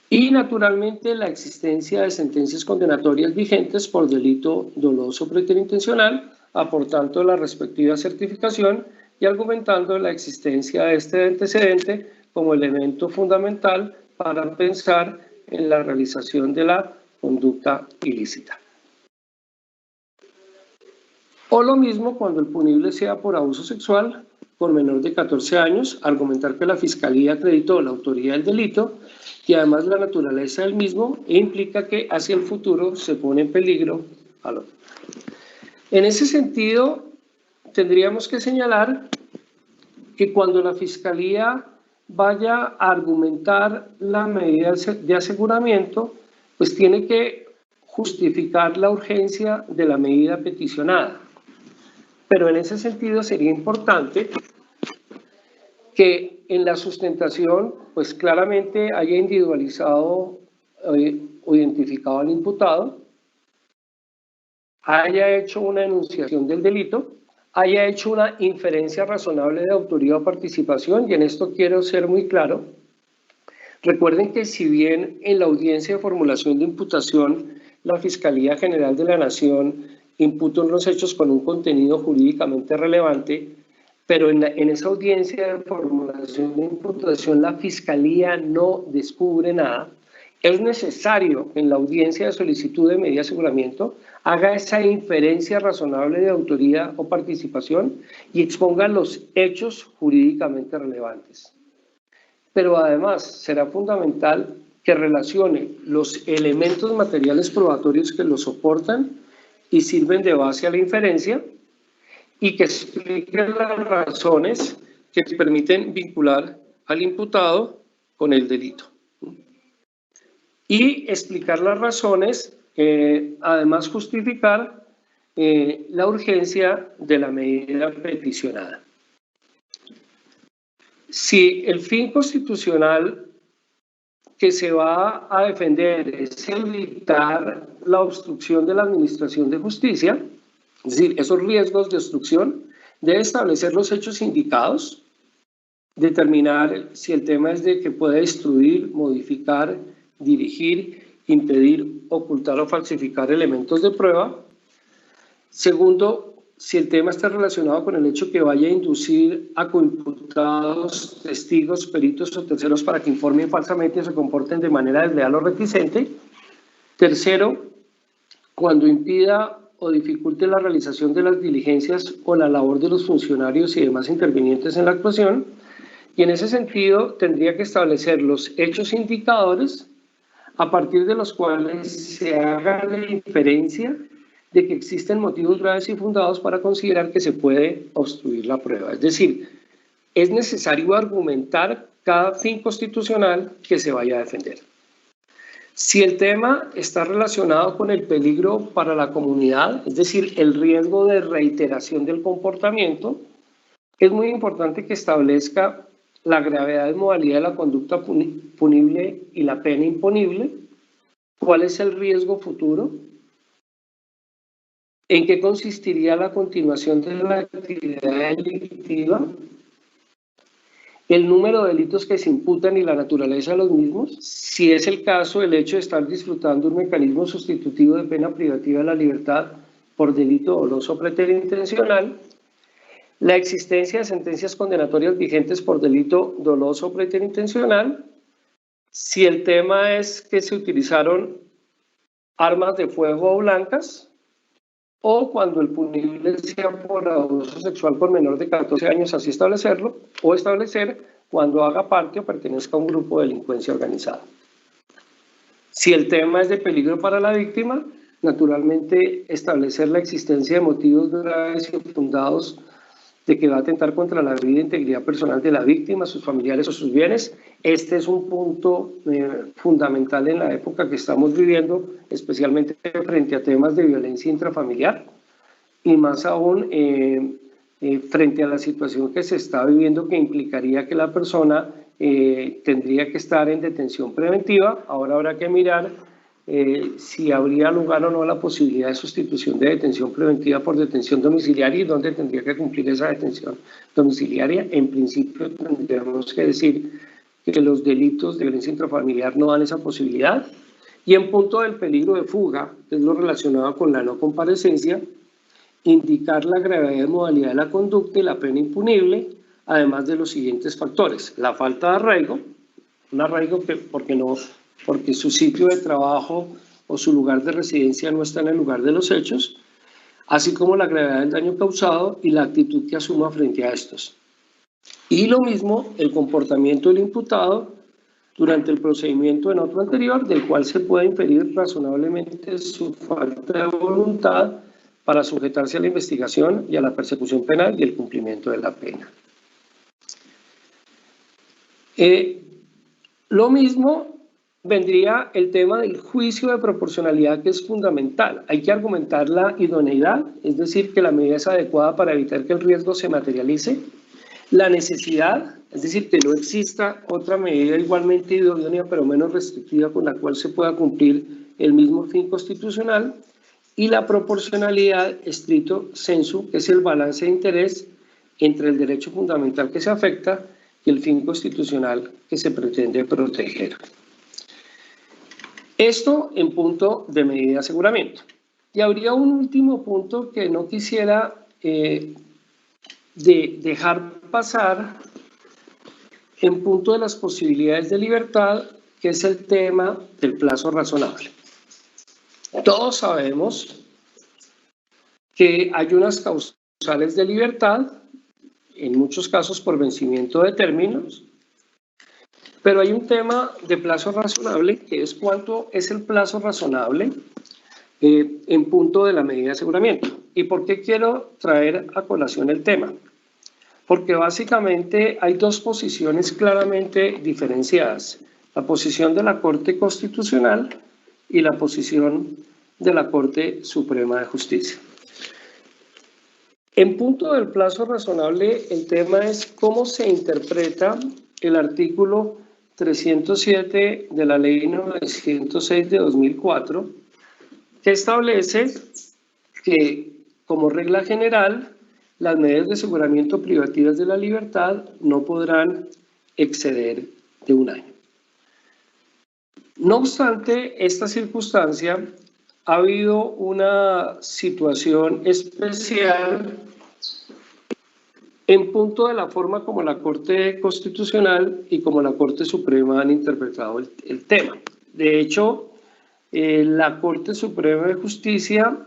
Y naturalmente la existencia de sentencias condenatorias vigentes por delito doloso preterintencional, aportando la respectiva certificación y argumentando la existencia de este antecedente como elemento fundamental para pensar en la realización de la conducta ilícita. O lo mismo cuando el punible sea por abuso sexual por menor de 14 años, argumentar que la Fiscalía acreditó la autoría del delito y además la naturaleza del mismo implica que hacia el futuro se pone en peligro al otro. En ese sentido, tendríamos que señalar que cuando la Fiscalía vaya a argumentar la medida de aseguramiento, pues tiene que justificar la urgencia de la medida peticionada. Pero en ese sentido sería importante que en la sustentación, pues claramente haya individualizado o identificado al imputado, haya hecho una enunciación del delito, haya hecho una inferencia razonable de autoría o participación, y en esto quiero ser muy claro. Recuerden que si bien en la audiencia de formulación de imputación, la Fiscalía General de la Nación imputa unos hechos con un contenido jurídicamente relevante, pero en esa audiencia de formulación de imputación la Fiscalía no descubre nada, es necesario que en la audiencia de solicitud de medida de aseguramiento haga esa inferencia razonable de autoría o participación y exponga los hechos jurídicamente relevantes. Pero además será fundamental que relacione los elementos materiales probatorios que lo soportan y sirven de base a la inferencia y que explique las razones que permiten vincular al imputado con el delito. Y explicar las razones además justificar la urgencia de la medida peticionada. Si el fin constitucional que se va a defender es evitar la obstrucción de la administración de justicia, es decir, esos riesgos de obstrucción, debe establecer los hechos indicados, determinar si el tema es de que puede destruir, modificar, dirigir, impedir, ocultar o falsificar elementos de prueba. Segundo, si el tema está relacionado con el hecho que vaya a inducir a coimputados, testigos, peritos o terceros para que informen falsamente o se comporten de manera desleal o reticente. Tercero, cuando impida o dificulte la realización de las diligencias o la labor de los funcionarios y demás intervinientes en la actuación. Y en ese sentido tendría que establecer los hechos indicadores a partir de los cuales se haga la inferencia de que existen motivos graves y fundados para considerar que se puede obstruir la prueba. Es decir, es necesario argumentar cada fin constitucional que se vaya a defender. Si el tema está relacionado con el peligro para la comunidad, es decir, el riesgo de reiteración del comportamiento, es muy importante que establezca la gravedad y modalidad de la conducta punible y la pena imponible, cuál es el riesgo futuro, en qué consistiría la continuación de la actividad delictiva, el número de delitos que se imputan y la naturaleza de los mismos, si es el caso, el hecho de estar disfrutando un mecanismo sustitutivo de pena privativa de la libertad por delito doloso preterintencional, la existencia de sentencias condenatorias vigentes por delito doloso preterintencional, si el tema es que se utilizaron armas de fuego o blancas, o cuando el punible sea por abuso sexual por menor de 14 años, así establecerlo, o establecer cuando haga parte o pertenezca a un grupo de delincuencia organizada. Si el tema es de peligro para la víctima, naturalmente establecer la existencia de motivos graves y fundados de que va a atentar contra la vida e integridad personal de la víctima, sus familiares o sus bienes. Este es un punto fundamental en la época que estamos viviendo, especialmente frente a temas de violencia intrafamiliar y más aún frente a la situación que se está viviendo, que implicaría que la persona tendría que estar en detención preventiva. Ahora habrá que mirar si habría lugar o no la posibilidad de sustitución de detención preventiva por detención domiciliaria y dónde tendría que cumplir esa detención domiciliaria. En principio tendríamos que decir que los delitos de violencia intrafamiliar no dan esa posibilidad. Y en punto del peligro de fuga, que es lo relacionado con la no comparecencia, indicar la gravedad y modalidad de la conducta y la pena impunible, además de los siguientes factores: la falta de arraigo, un arraigo porque su sitio de trabajo o su lugar de residencia no está en el lugar de los hechos, así como la gravedad del daño causado y la actitud que asuma frente a estos. Y lo mismo el comportamiento del imputado durante el procedimiento en otro anterior, del cual se puede inferir razonablemente su falta de voluntad para sujetarse a la investigación y a la persecución penal y el cumplimiento de la pena. Lo mismo vendría el tema del juicio de proporcionalidad, que es fundamental. Hay que argumentar la idoneidad, es decir, que la medida es adecuada para evitar que el riesgo se materialice, la necesidad, es decir, que no exista otra medida igualmente idónea pero menos restrictiva con la cual se pueda cumplir el mismo fin constitucional, y la proporcionalidad stricto sensu, que es el balance de interés entre el derecho fundamental que se afecta y el fin constitucional que se pretende proteger. Esto en punto de medida de aseguramiento. Y habría un último punto que no quisiera dejar pasar en punto de las posibilidades de libertad, que es el tema del plazo razonable. Todos sabemos que hay unas causales de libertad, en muchos casos por vencimiento de términos, pero hay un tema de plazo razonable, que es cuánto es el plazo razonable en punto de la medida de aseguramiento. ¿Y por qué quiero traer a colación el tema? Porque básicamente hay dos posiciones claramente diferenciadas: la posición de la Corte Constitucional y la posición de la Corte Suprema de Justicia. En punto del plazo razonable, el tema es cómo se interpreta el artículo 307 de la Ley 906 de 2004, que establece que, como regla general, las medidas de aseguramiento privativas de la libertad no podrán exceder de 1 año. No obstante esta circunstancia, ha habido una situación especial en punto de la forma como la Corte Constitucional y como la Corte Suprema han interpretado el tema. De hecho, la Corte Suprema de Justicia,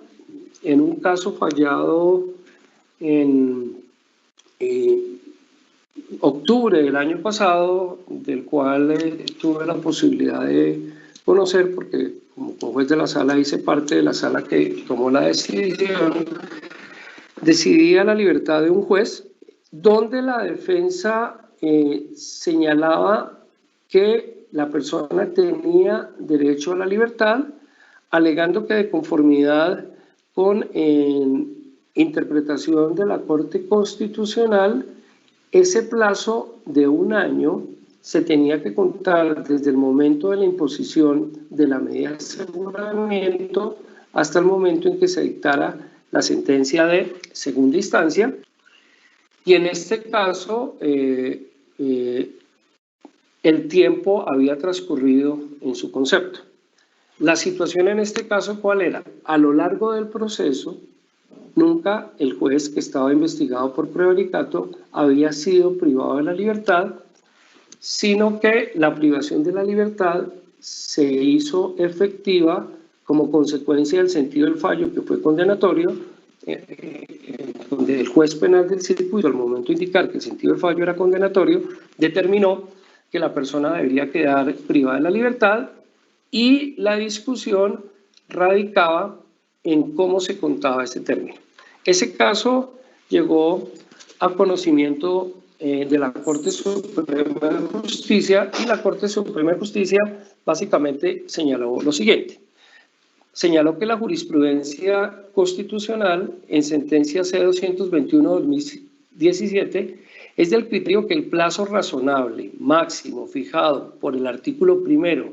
en un caso fallado en octubre del año pasado, del cual tuve la posibilidad de conocer, porque como juez de la sala hice parte de la sala que tomó la decisión, decidía la libertad de un juez, donde la defensa señalaba que la persona tenía derecho a la libertad, alegando que de conformidad con interpretación de la Corte Constitucional, ese plazo de 1 año se tenía que contar desde el momento de la imposición de la medida de aseguramiento hasta el momento en que se dictara la sentencia de segunda instancia. Y en este caso, el tiempo había transcurrido en su concepto. La situación en este caso, ¿cuál era? A lo largo del proceso, nunca el juez que estaba investigado por prevaricato había sido privado de la libertad, sino que la privación de la libertad se hizo efectiva como consecuencia del sentido del fallo, que fue condenatorio, donde el juez penal del circuito, al momento de indicar que el sentido del fallo era condenatorio, determinó que la persona debería quedar privada de la libertad, y la discusión radicaba en cómo se contaba ese término. Ese caso llegó a conocimiento de la Corte Suprema de Justicia, y la Corte Suprema de Justicia básicamente señaló lo siguiente. Señaló que la jurisprudencia constitucional en sentencia C-221/2017 es del criterio que el plazo razonable máximo fijado por el artículo 1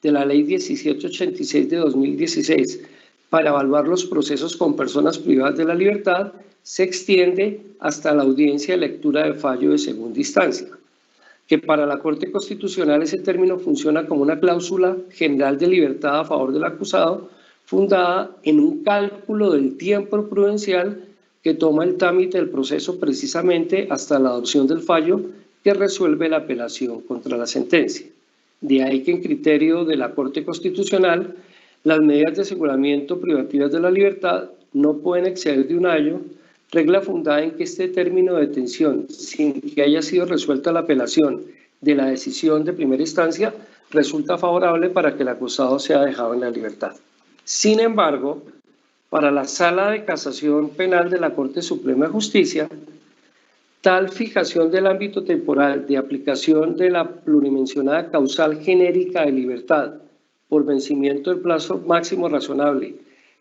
de la Ley 1786 de 2016 para evaluar los procesos con personas privadas de la libertad se extiende hasta la audiencia de lectura de fallo de segunda instancia, que para la Corte Constitucional ese término funciona como una cláusula general de libertad a favor del acusado, fundada en un cálculo del tiempo prudencial que toma el trámite del proceso precisamente hasta la adopción del fallo que resuelve la apelación contra la sentencia. De ahí que en criterio de la Corte Constitucional, las medidas de aseguramiento privativas de la libertad no pueden exceder de 1 año, regla fundada en que este término de detención, sin que haya sido resuelta la apelación de la decisión de primera instancia, resulta favorable para que el acusado sea dejado en la libertad. Sin embargo, para la Sala de Casación Penal de la Corte Suprema de Justicia, tal fijación del ámbito temporal de aplicación de la plurimencionada causal genérica de libertad por vencimiento del plazo máximo razonable,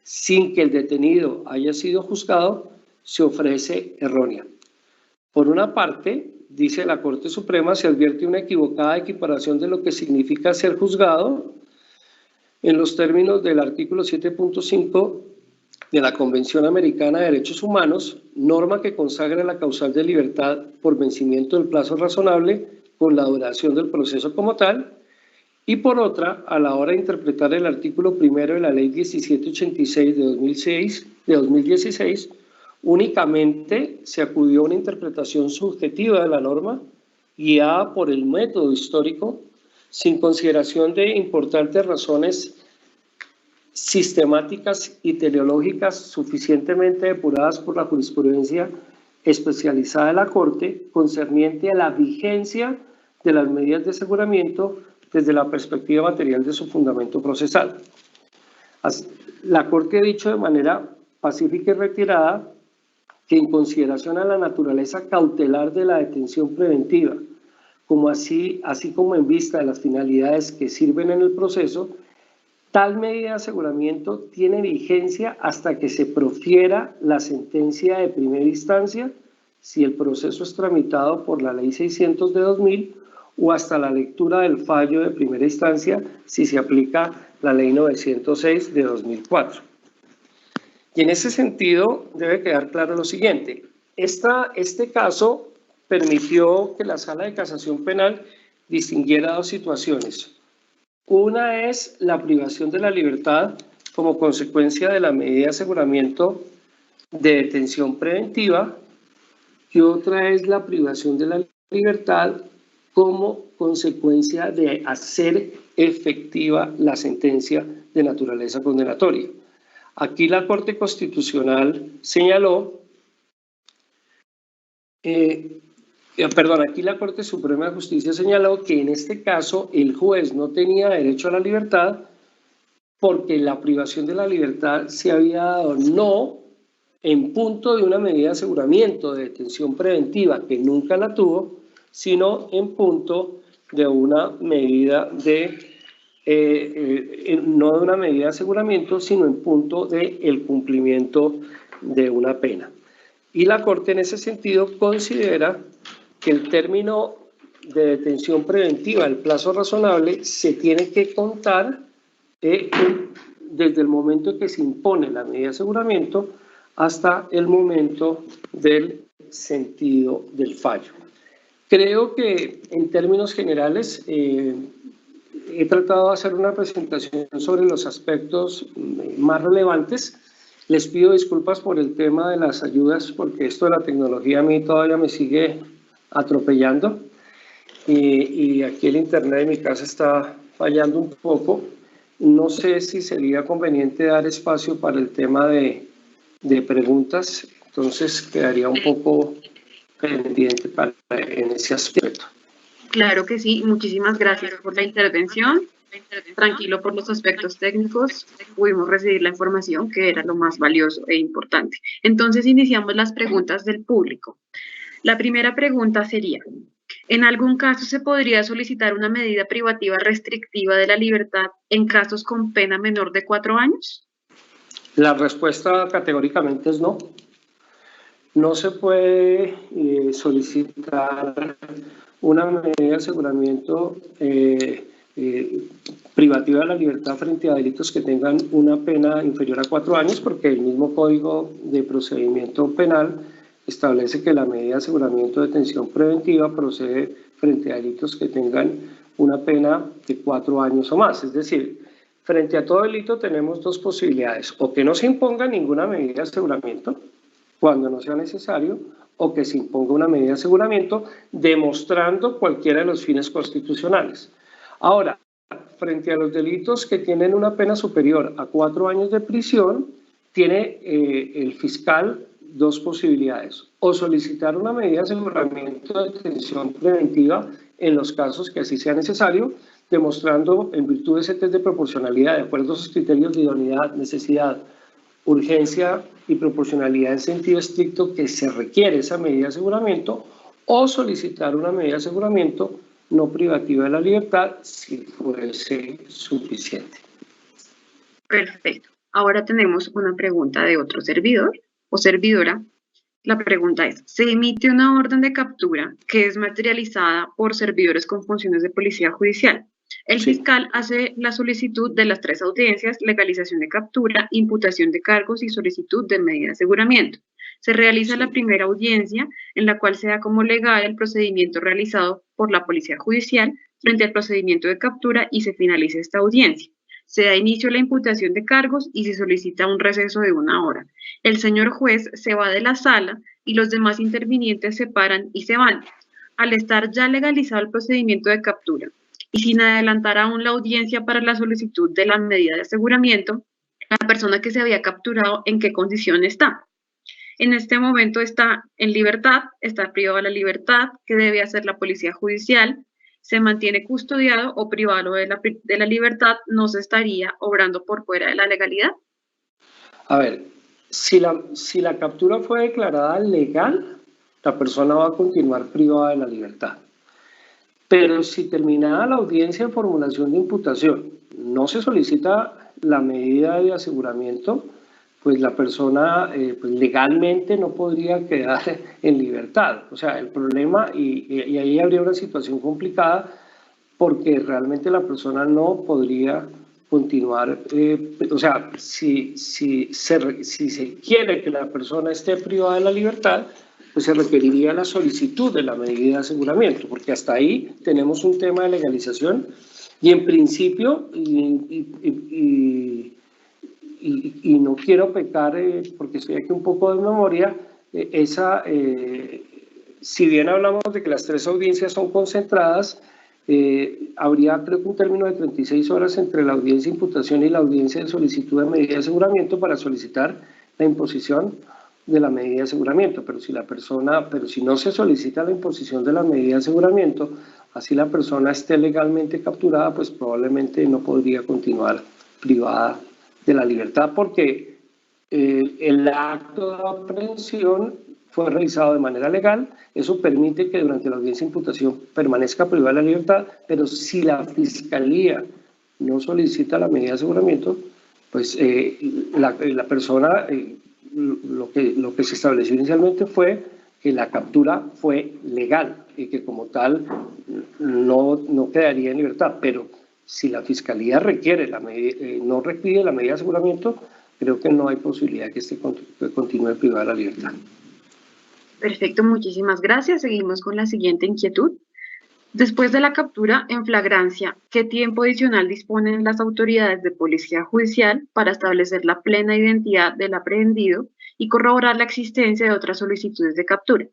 sin que el detenido haya sido juzgado, se ofrece errónea. Por una parte, dice la Corte Suprema, se advierte una equivocada equiparación de lo que significa ser juzgado en los términos del artículo 7.5 de la Convención Americana de Derechos Humanos, norma que consagra la causal de libertad por vencimiento del plazo razonable con la duración del proceso como tal, y por otra, a la hora de interpretar el artículo 1 de la Ley 1786 de 2016, únicamente se acudió a una interpretación subjetiva de la norma, guiada por el método histórico, sin consideración de importantes razones sistemáticas y teleológicas suficientemente depuradas por la jurisprudencia especializada de la Corte concerniente a la vigencia de las medidas de aseguramiento desde la perspectiva material de su fundamento procesal. La Corte ha dicho de manera pacífica y retirada que en consideración a la naturaleza cautelar de la detención preventiva, así como en vista de las finalidades que sirven en el proceso, Tal medida de aseguramiento tiene vigencia hasta que se profiera la sentencia de primera instancia, si el proceso es tramitado por la Ley 600 de 2000, o hasta la lectura del fallo de primera instancia, si se aplica la Ley 906 de 2004. Y en ese sentido debe quedar claro lo siguiente. Este caso permitió que la Sala de Casación Penal distinguiera dos situaciones. Una es la privación de la libertad como consecuencia de la medida de aseguramiento de detención preventiva, y otra es la privación de la libertad como consecuencia de hacer efectiva la sentencia de naturaleza condenatoria. Aquí la Corte Constitucional señaló, aquí la Corte Suprema de Justicia señaló que en este caso el juez no tenía derecho a la libertad porque la privación de la libertad se había dado no en punto de una medida de aseguramiento de detención preventiva, que nunca la tuvo, sino en punto de una medida no de una medida de aseguramiento, sino en punto del cumplimiento de una pena. Y la Corte en ese sentido considera que el término de detención preventiva, el plazo razonable, se tiene que contar desde el momento en que se impone la medida de aseguramiento hasta el momento del sentido del fallo. Creo que en términos generales he tratado de hacer una presentación sobre los aspectos más relevantes. Les pido disculpas por el tema de las ayudas, porque esto de la tecnología a mí todavía me sigue atropellando y aquí el internet de mi casa está fallando un poco. No sé si sería conveniente dar espacio para el tema de preguntas, entonces quedaría un poco pendiente en ese aspecto. Claro que sí, muchísimas gracias por la intervención. Tranquilo por los aspectos técnicos, pudimos recibir la información que era lo más valioso e importante. Entonces iniciamos las preguntas del público. La primera pregunta sería, ¿en algún caso se podría solicitar una medida privativa restrictiva de la libertad en casos con pena menor de 4 años? La respuesta categóricamente es no. No se puede solicitar una medida de aseguramiento privativa de la libertad frente a delitos que tengan una pena inferior a 4 años, porque el mismo Código de Procedimiento Penal establece que la medida de aseguramiento de detención preventiva procede frente a delitos que tengan una pena de 4 años o más. Es decir, frente a todo delito tenemos dos posibilidades: o que no se imponga ninguna medida de aseguramiento cuando no sea necesario, o que se imponga una medida de aseguramiento demostrando cualquiera de los fines constitucionales. Ahora, frente a los delitos que tienen una pena superior a 4 años de prisión, tiene el fiscal dos posibilidades: o solicitar una medida de aseguramiento de detención preventiva en los casos que así sea necesario, demostrando en virtud de ese test de proporcionalidad, de acuerdo a sus criterios de idoneidad, necesidad, urgencia y proporcionalidad en sentido estricto, que se requiere esa medida de aseguramiento, o solicitar una medida de aseguramiento no privativa de la libertad si fuese suficiente. Perfecto. Ahora tenemos una pregunta de otro servidor o servidora. La pregunta es, ¿se emite una orden de captura que es materializada por servidores con funciones de policía judicial? El fiscal hace la solicitud de las 3 audiencias: legalización de captura, imputación de cargos y solicitud de medida de aseguramiento. Se realiza la primera audiencia, en la cual se da como legal el procedimiento realizado por la policía judicial frente al procedimiento de captura y se finaliza esta audiencia. Se da inicio a la imputación de cargos y se solicita un receso de 1 hora. El señor juez se va de la sala y los demás intervinientes se paran y se van. Al estar ya legalizado el procedimiento de captura y sin adelantar aún la audiencia para la solicitud de la medida de aseguramiento, la persona que se había capturado, ¿en qué condición está? En este momento está en libertad, está privado de la libertad. ¿Qué debe hacer la policía judicial? ¿Se mantiene custodiado o privado de la libertad? ¿No se estaría obrando por fuera de la legalidad? A ver, si la captura fue declarada legal, la persona va a continuar privada de la libertad. Pero si terminada la audiencia de formulación de imputación no se solicita la medida de aseguramiento, pues la persona pues legalmente no podría quedar en libertad. O sea, el problema, y ahí habría una situación complicada, porque realmente la persona no podría continuar, o sea, si se quiere que la persona esté privada de la libertad, pues se requeriría la solicitud de la medida de aseguramiento, porque hasta ahí tenemos un tema de legalización y en principio, y no quiero pecar porque estoy aquí un poco de memoria, si bien hablamos de que las 3 audiencias son concentradas, habría creo que un término de 36 horas entre la audiencia de imputación y la audiencia de solicitud de medida de aseguramiento para solicitar la imposición de la medida de aseguramiento, pero si no se solicita la imposición de la medida de aseguramiento, así la persona esté legalmente capturada, pues probablemente no podría continuar privada de la libertad, porque el acto de aprehensión fue realizado de manera legal. Eso permite que durante la audiencia de imputación permanezca privada de la libertad, pero si la Fiscalía no solicita la medida de aseguramiento, pues la persona, lo que se estableció inicialmente fue que la captura fue legal y que como tal no quedaría en libertad, pero si la Fiscalía no requiere la medida de aseguramiento, creo que no hay posibilidad de que continúe privada de la libertad. Perfecto, muchísimas gracias. Seguimos con la siguiente inquietud. Después de la captura en flagrancia, ¿qué tiempo adicional disponen las autoridades de policía judicial para establecer la plena identidad del aprehendido y corroborar la existencia de otras solicitudes de captura?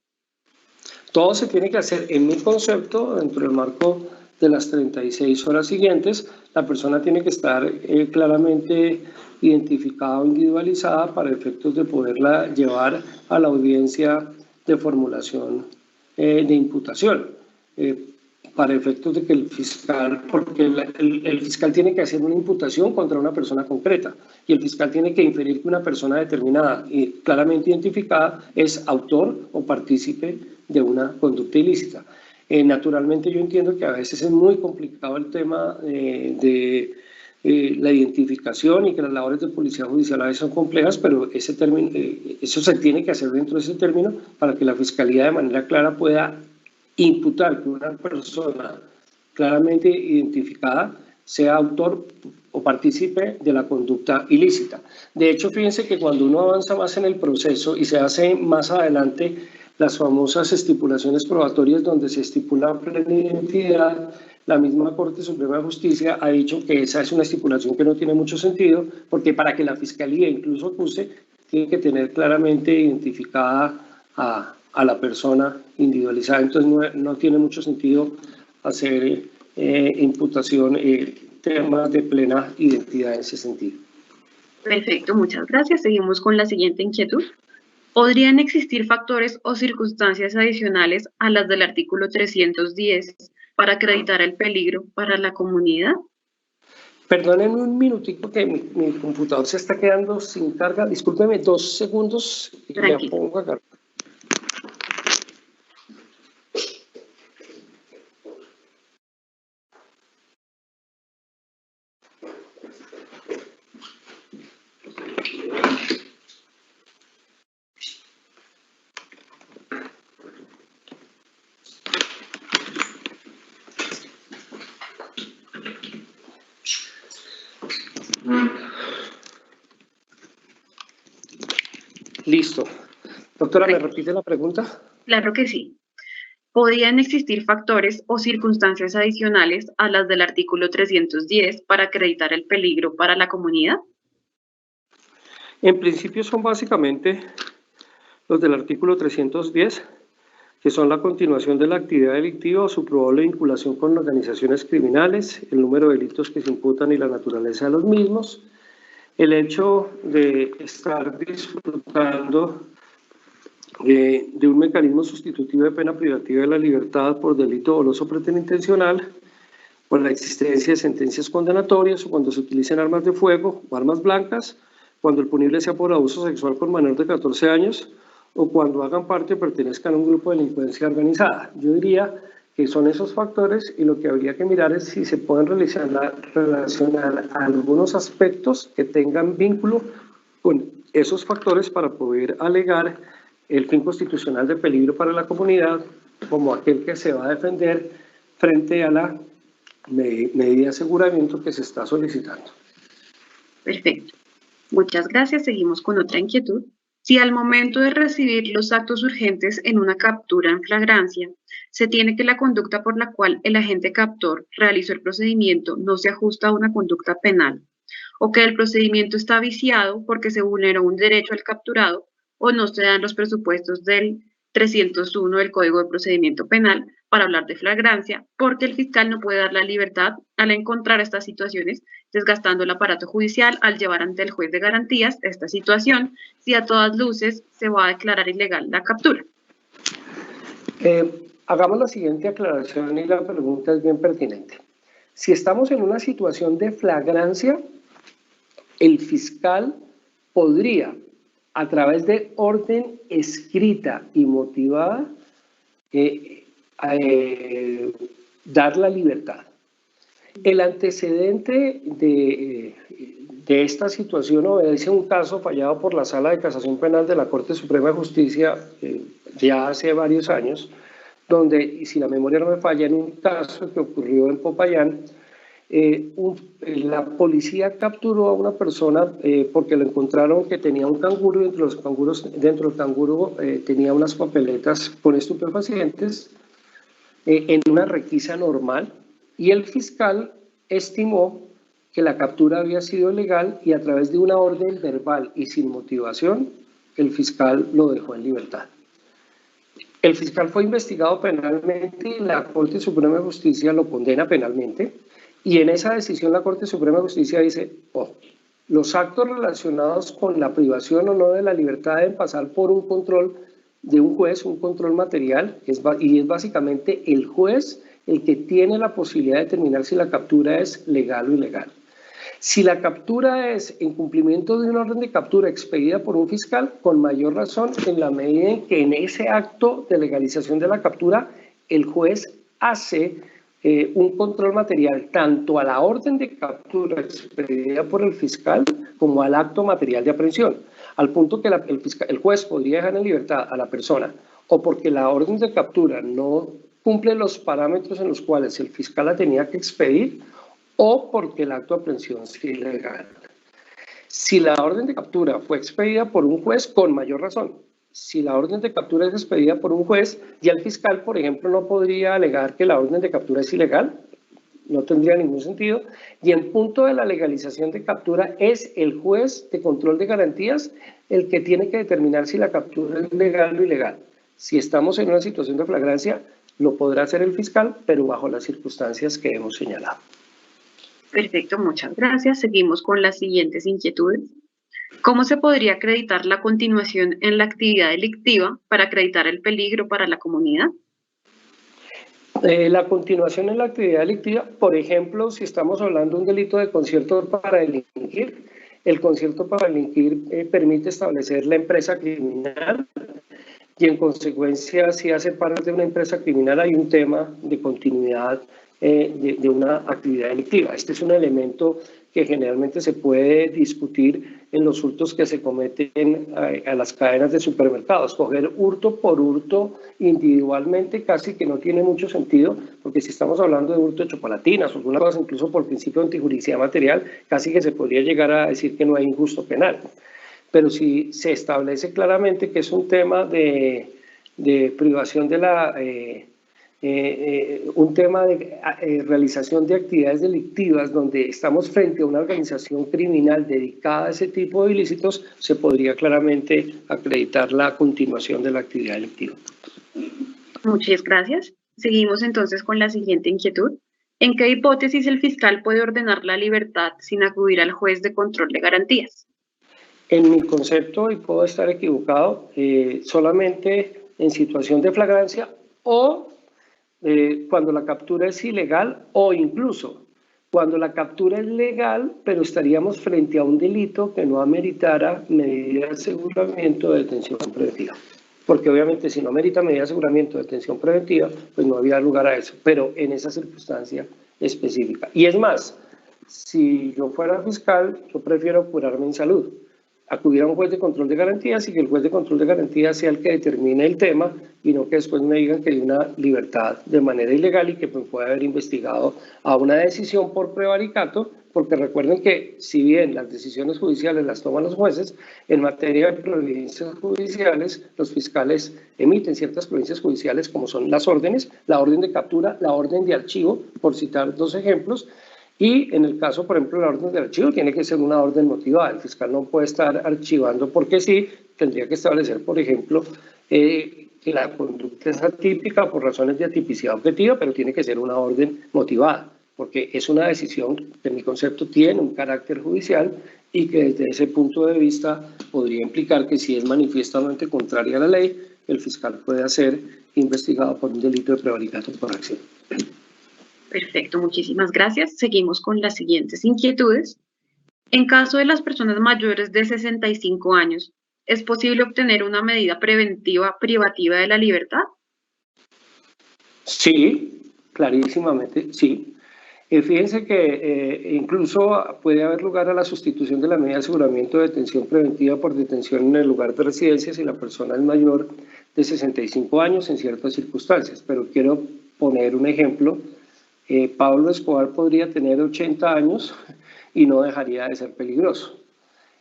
Todo se tiene que hacer, en mi concepto, dentro del marco de las 36 horas siguientes. La persona tiene que estar claramente identificada o individualizada para efectos de poderla llevar a la audiencia de formulación de imputación. Para efectos de que el fiscal, porque el fiscal tiene que hacer una imputación contra una persona concreta y el fiscal tiene que inferir que una persona determinada y claramente identificada es autor o partícipe de una conducta ilícita. Naturalmente yo entiendo que a veces es muy complicado el tema de la identificación y que las labores de policía judicial a veces son complejas, pero ese término, eso se tiene que hacer dentro de ese término para que la Fiscalía de manera clara pueda imputar que una persona claramente identificada sea autor o partícipe de la conducta ilícita. De hecho, fíjense que cuando uno avanza más en el proceso y se hace más adelante las famosas estipulaciones probatorias donde se estipula plena identidad, la misma Corte Suprema de Justicia ha dicho que esa es una estipulación que no tiene mucho sentido, porque para que la Fiscalía incluso acuse, tiene que tener claramente identificada a la persona individualizada. Entonces no tiene mucho sentido hacer imputación, temas de plena identidad en ese sentido. Perfecto, muchas gracias. Seguimos con la siguiente inquietud. ¿Podrían existir factores o circunstancias adicionales a las del artículo 310 para acreditar el peligro para la comunidad? Perdónenme un minutico que mi computador se está quedando sin carga. Discúlpeme 2 segundos y me pongo a cargar. Listo. Doctora, ¿me repite la pregunta? Claro que sí. ¿Podrían existir factores o circunstancias adicionales a las del artículo 310 para acreditar el peligro para la comunidad? En principio son básicamente los del artículo 310, que son la continuación de la actividad delictiva o su probable vinculación con organizaciones criminales, el número de delitos que se imputan y la naturaleza de los mismos, el hecho de estar disfrutando de un mecanismo sustitutivo de pena privativa de la libertad por delito doloso preterintencional, por la existencia de sentencias condenatorias o cuando se utilicen armas de fuego o armas blancas, cuando el punible sea por abuso sexual con menor de 14 años o cuando hagan parte o pertenezcan a un grupo de delincuencia organizada. Yo diría que son esos factores, y lo que habría que mirar es si se pueden relacionar algunos aspectos que tengan vínculo con esos factores para poder alegar el fin constitucional de peligro para la comunidad como aquel que se va a defender frente a la medida de aseguramiento que se está solicitando. Perfecto. Muchas gracias. Seguimos con otra inquietud. Si al momento de recibir los actos urgentes en una captura en flagrancia, se tiene que la conducta por la cual el agente captor realizó el procedimiento no se ajusta a una conducta penal, o que el procedimiento está viciado porque se vulneró un derecho al capturado, o no se dan los presupuestos del 301 del Código de Procedimiento Penal para hablar de flagrancia, porque el fiscal no puede dar la libertad al encontrar estas situaciones, desgastando el aparato judicial al llevar ante el juez de garantías esta situación, si a todas luces se va a declarar ilegal la captura. Hagamos la siguiente aclaración y la pregunta es bien pertinente. Si estamos en una situación de flagrancia, el fiscal podría, a través de orden escrita y motivada, dar la libertad. El antecedente de esta situación obedece a un caso fallado por la Sala de Casación Penal de la Corte Suprema de Justicia ya hace varios años, donde, y si la memoria no me falla, en un caso que ocurrió en Popayán, la policía capturó a una persona porque lo encontraron que tenía un canguro, y dentro del canguro tenía unas papeletas con estupefacientes en una requisa normal, y el fiscal estimó que la captura había sido legal y a través de una orden verbal y sin motivación, el fiscal lo dejó en libertad. El fiscal fue investigado penalmente y la Corte Suprema de Justicia lo condena penalmente. Y en esa decisión la Corte Suprema de Justicia dice, los actos relacionados con la privación o no de la libertad deben pasar por un control de un juez, un control material, y es básicamente el juez el que tiene la posibilidad de determinar si la captura es legal o ilegal. Si la captura es en cumplimiento de una orden de captura expedida por un fiscal, con mayor razón en la medida en que en ese acto de legalización de la captura el juez hace un control material tanto a la orden de captura expedida por el fiscal como al acto material de aprehensión, al punto que el juez podría dejar en libertad a la persona o porque la orden de captura no cumple los parámetros en los cuales el fiscal la tenía que expedir o porque el acto de aprehensión es ilegal. Si la orden de captura fue expedida por un juez, con mayor razón. Si la orden de captura es expedida por un juez, ya el fiscal, por ejemplo, no podría alegar que la orden de captura es ilegal, no tendría ningún sentido, y en punto de la legalización de captura es el juez de control de garantías el que tiene que determinar si la captura es legal o ilegal. Si estamos en una situación de flagrancia, lo podrá hacer el fiscal, pero bajo las circunstancias que hemos señalado. Perfecto, muchas gracias. Seguimos con las siguientes inquietudes. ¿Cómo se podría acreditar la continuación en la actividad delictiva para acreditar el peligro para la comunidad? La continuación en la actividad delictiva, por ejemplo, si estamos hablando de un delito de concierto para delinquir, el concierto para delinquir permite establecer la empresa criminal y en consecuencia, si hace parte de una empresa criminal hay un tema de continuidad de una actividad delictiva. Este es un elemento que generalmente se puede discutir en los hurtos que se cometen a las cadenas de supermercados. Coger hurto por hurto individualmente casi que no tiene mucho sentido, porque si estamos hablando de hurto de chocolatinas o alguna cosa, incluso por principio de antijuricidad material, casi que se podría llegar a decir que no hay injusto penal. Pero si se establece claramente que es un tema de privación de la... un tema de realización de actividades delictivas donde estamos frente a una organización criminal dedicada a ese tipo de ilícitos, se podría claramente acreditar la continuación de la actividad delictiva. Muchas gracias. Seguimos entonces con la siguiente inquietud. ¿En qué hipótesis el fiscal puede ordenar la libertad sin acudir al juez de control de garantías? En mi concepto, y puedo estar equivocado, solamente en situación de flagrancia o cuando la captura es ilegal o incluso cuando la captura es legal, pero estaríamos frente a un delito que no ameritara medida de aseguramiento de detención preventiva. porque obviamente si no merita medida de aseguramiento de detención preventiva, pues no había lugar a eso, pero en esa circunstancia específica. Y es más, si yo fuera fiscal, yo prefiero curarme en salud, acudir a un juez de control de garantías y que el juez de control de garantías sea el que determine el tema y no que después me digan que hay una libertad de manera ilegal y que me puede haber investigado a una decisión por prevaricato, porque recuerden que si bien las decisiones judiciales las toman los jueces, en materia de providencias judiciales, los fiscales emiten ciertas providencias judiciales como son las órdenes, la orden de captura, la orden de archivo, por citar dos ejemplos. Y en el caso, por ejemplo, la orden de archivo tiene que ser una orden motivada. El fiscal no puede estar archivando porque sí, tendría que establecer, por ejemplo, que la conducta es atípica por razones de atipicidad objetiva, pero tiene que ser una orden motivada, porque es una decisión que en mi concepto tiene un carácter judicial y que desde ese punto de vista podría implicar que si es manifiestamente contraria a la ley, el fiscal puede ser investigado por un delito de prevaricato por acción. Perfecto, muchísimas gracias. Seguimos con las siguientes inquietudes. En caso de las personas mayores de 65 años, ¿es posible obtener una medida preventiva privativa de la libertad? Sí, clarísimamente, sí. Fíjense que incluso puede haber lugar a la sustitución de la medida de aseguramiento de detención preventiva por detención en el lugar de residencia si la persona es mayor de 65 años en ciertas circunstancias. Pero quiero poner un ejemplo. Pablo Escobar podría tener 80 años y no dejaría de ser peligroso.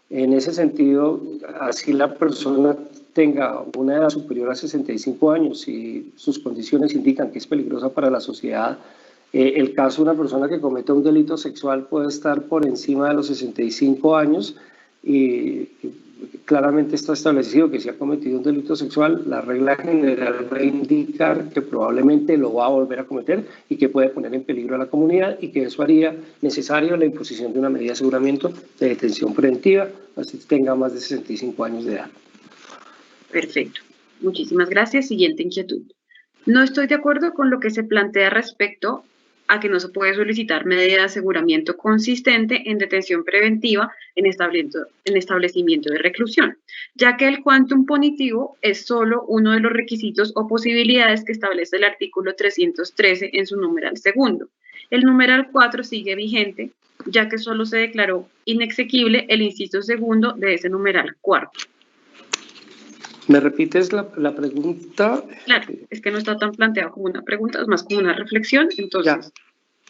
En ese sentido, así la persona tenga una edad superior a 65 años y sus condiciones indican que es peligrosa para la sociedad, el caso de una persona que cometa un delito sexual puede estar por encima de los 65 años y claramente está establecido que si ha cometido un delito sexual, la regla general va a indicar que probablemente lo va a volver a cometer y que puede poner en peligro a la comunidad y que eso haría necesario la imposición de una medida de aseguramiento de detención preventiva, así tenga más de 65 años de edad. Perfecto. Muchísimas gracias. Siguiente inquietud. No estoy de acuerdo con lo que se plantea respecto a que no se puede solicitar medida de aseguramiento consistente en detención preventiva en establecimiento de reclusión, ya que el quantum punitivo es solo uno de los requisitos o posibilidades que establece el artículo 313 en su numeral segundo. El numeral 4 sigue vigente, ya que solo se declaró inexequible el inciso segundo de ese numeral cuarto. ¿Me repites la pregunta? Claro, es que no está tan planteado como una pregunta, es más como una reflexión, entonces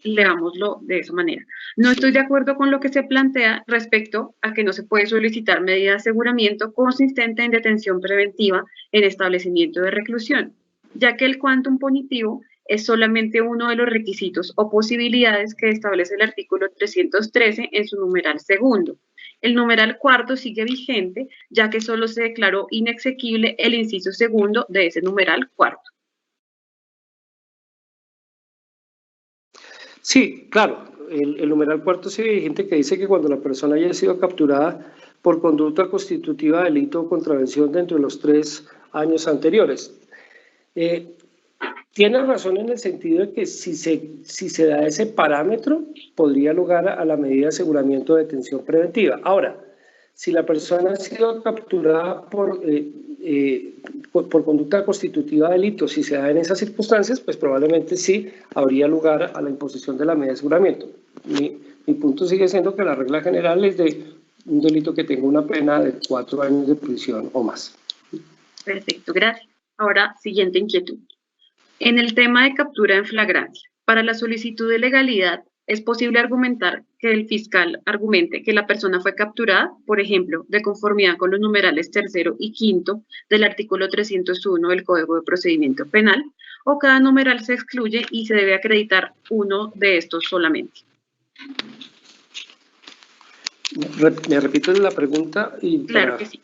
leámoslo de esa manera. No estoy de acuerdo con lo que se plantea respecto a que no se puede solicitar medida de aseguramiento consistente en detención preventiva en establecimiento de reclusión, ya que el quantum punitivo es solamente uno de los requisitos o posibilidades que establece el artículo 313 en su numeral segundo. El numeral cuarto sigue vigente, ya que solo se declaró inexequible el inciso segundo de ese numeral cuarto. Sí, claro, el numeral cuarto sigue vigente que dice que cuando la persona haya sido capturada por conducta constitutiva de delito o contravención dentro de los 3 años anteriores. Tiene razón en el sentido de que si se da ese parámetro, podría lugar a la medida de aseguramiento de detención preventiva. Ahora, si la persona ha sido capturada por conducta constitutiva de delito, si se da en esas circunstancias, pues probablemente sí habría lugar a la imposición de la medida de aseguramiento. Mi punto sigue siendo que la regla general es de un delito que tenga una pena de 4 años de prisión o más. Perfecto, gracias. Ahora, siguiente inquietud. En el tema de captura en flagrancia, para la solicitud de legalidad, ¿es posible argumentar que el fiscal argumente que la persona fue capturada, por ejemplo, de conformidad con los numerales tercero y quinto del artículo 301 del Código de Procedimiento Penal, o cada numeral se excluye y se debe acreditar uno de estos solamente? ¿Me repites la pregunta? Claro que sí.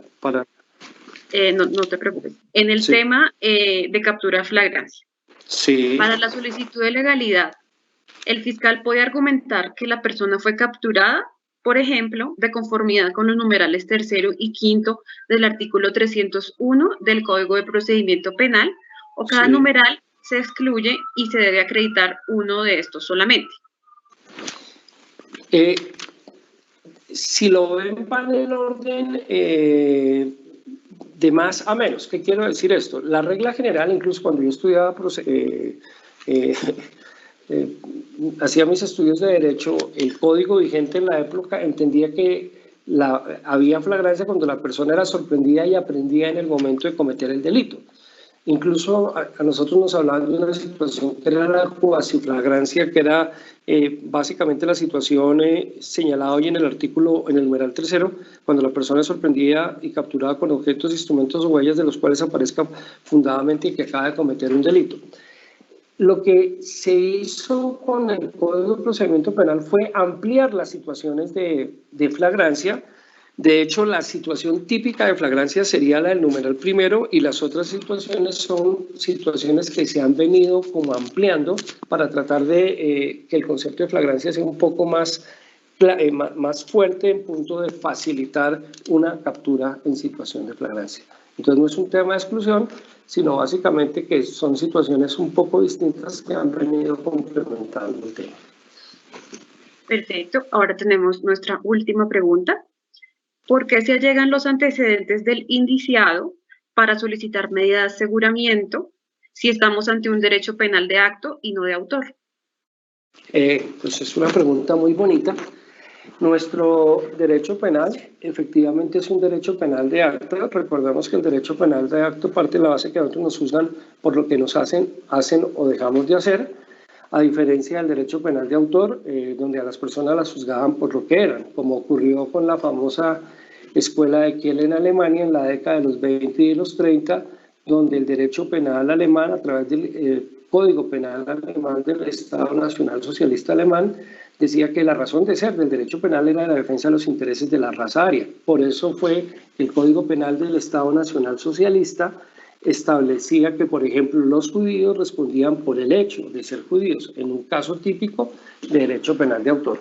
No te preocupes. En el Sí. tema de captura en flagrancia, Sí. para la solicitud de legalidad, el fiscal puede argumentar que la persona fue capturada, por ejemplo, de conformidad con los numerales tercero y quinto del artículo 301 del Código de Procedimiento Penal, o cada numeral se excluye y se debe acreditar uno de estos solamente. Si lo ven para el orden, de más a menos. ¿Qué quiero decir esto? La regla general, incluso cuando yo estudiaba, hacía mis estudios de derecho, el código vigente en la época entendía que había flagrancia cuando la persona era sorprendida y aprendía en el momento de cometer el delito. Incluso a nosotros nos hablaban de una situación que era la cuasiflagrancia, que era básicamente la situación señalada hoy en el artículo, en el numeral tercero, cuando la persona es sorprendida y capturada con objetos, instrumentos o huellas de los cuales aparezca fundadamente y que acaba de cometer un delito. Lo que se hizo con el Código de Procedimiento Penal fue ampliar las situaciones de flagrancia. De hecho, la situación típica de flagrancia sería la del numeral primero y las otras situaciones son situaciones que se han venido como ampliando para tratar de que el concepto de flagrancia sea un poco más fuerte en punto de facilitar una captura en situación de flagrancia. Entonces no es un tema de exclusión, sino básicamente que son situaciones un poco distintas que han venido complementando el tema. Perfecto. Ahora tenemos nuestra última pregunta. ¿Por qué se allegan los antecedentes del indiciado para solicitar medidas de aseguramiento si estamos ante un derecho penal de acto y no de autor? Pues es una pregunta muy bonita. Nuestro derecho penal efectivamente es un derecho penal de acto. Recordemos que el derecho penal de acto parte de la base que nosotros nos juzgan por lo que nos hacen o dejamos de hacer, a diferencia del derecho penal de autor, donde a las personas las juzgaban por lo que eran, como ocurrió con la famosa escuela de Kiel en Alemania en la década de los 20 y de los 30, donde el derecho penal alemán, a través del Código Penal Alemán del Estado Nacional Socialista Alemán, decía que la razón de ser del derecho penal era la defensa de los intereses de la raza aria. Por eso fue que el Código Penal del Estado Nacional Socialista establecía que, por ejemplo, los judíos respondían por el hecho de ser judíos, en un caso típico de derecho penal de autor.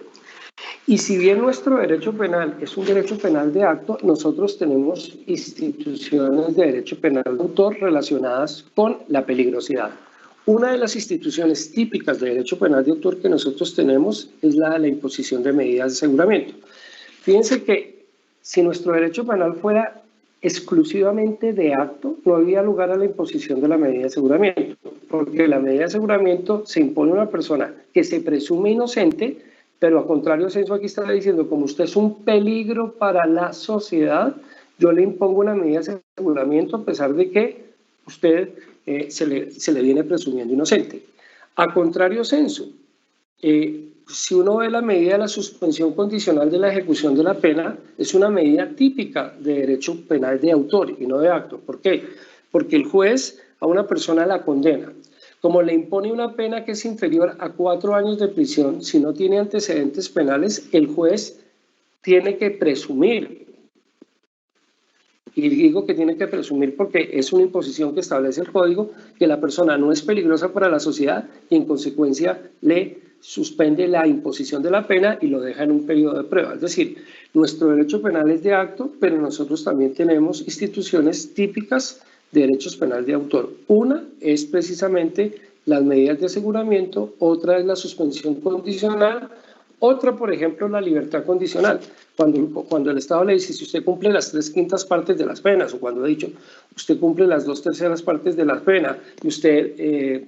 Y si bien nuestro derecho penal es un derecho penal de acto, nosotros tenemos instituciones de derecho penal de autor relacionadas con la peligrosidad. Una de las instituciones típicas de derecho penal de autor que nosotros tenemos es la de la imposición de medidas de aseguramiento. Fíjense que si nuestro derecho penal fuera exclusivamente de acto, no había lugar a la imposición de la medida de aseguramiento, porque la medida de aseguramiento se impone a una persona que se presume inocente, pero a contrario censo aquí está diciendo, como usted es un peligro para la sociedad, yo le impongo una medida de aseguramiento a pesar de que usted se le viene presumiendo inocente. A contrario censo, si uno ve la medida de la suspensión condicional de la ejecución de la pena, es una medida típica de derecho penal de autor y no de acto. ¿Por qué? Porque el juez a una persona la condena. Como le impone una pena que es inferior a 4 años de prisión, si no tiene antecedentes penales, el juez tiene que presumir. Y digo que tiene que presumir porque es una imposición que establece el código, que la persona no es peligrosa para la sociedad y en consecuencia le suspende la imposición de la pena y lo deja en un periodo de prueba. Es decir, nuestro derecho penal es de acto, pero nosotros también tenemos instituciones típicas de derechos penal de autor. Una es precisamente las medidas de aseguramiento, otra es la suspensión condicional, otra, por ejemplo, la libertad condicional. Cuando el Estado le dice, si usted cumple las 3/5 partes de las penas, o cuando ha dicho, usted cumple las 2/3 partes de las penas, y usted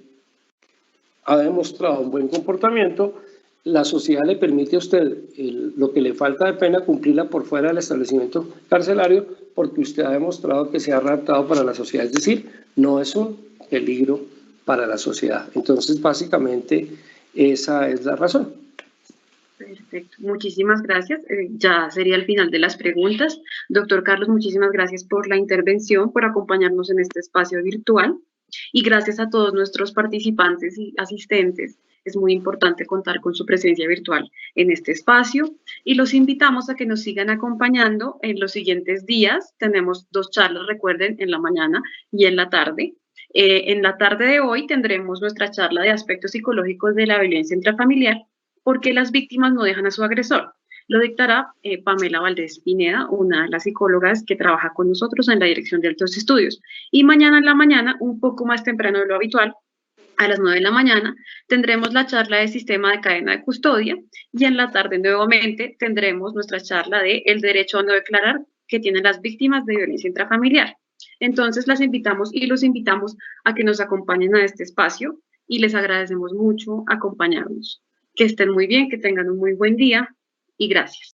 ha demostrado un buen comportamiento, la sociedad le permite a usted lo que le falta de pena cumplirla por fuera del establecimiento carcelario, porque usted ha demostrado que se ha adaptado para la sociedad. Es decir, no es un peligro para la sociedad. Entonces, básicamente, esa es la razón. Perfecto, muchísimas gracias. Ya sería el final de las preguntas. Doctor Carlos, muchísimas gracias por la intervención, por acompañarnos en este espacio virtual y gracias a todos nuestros participantes y asistentes. Es muy importante contar con su presencia virtual en este espacio y los invitamos a que nos sigan acompañando en los siguientes días. Tenemos 2 charlas, recuerden, en la mañana y en la tarde. En la tarde de hoy tendremos nuestra charla de aspectos psicológicos de la violencia intrafamiliar, porque las víctimas no dejan a su agresor. Lo dictará Pamela Valdés Pineda, una de las psicólogas que trabaja con nosotros en la Dirección de Altos Estudios. Y mañana en la mañana, un poco más temprano de lo habitual, a las 9 de la mañana, tendremos la charla de sistema de cadena de custodia y en la tarde nuevamente tendremos nuestra charla de el derecho a no declarar que tienen las víctimas de violencia intrafamiliar. Entonces las invitamos y los invitamos a que nos acompañen a este espacio y les agradecemos mucho acompañarnos. Que estén muy bien, que tengan un muy buen día y gracias.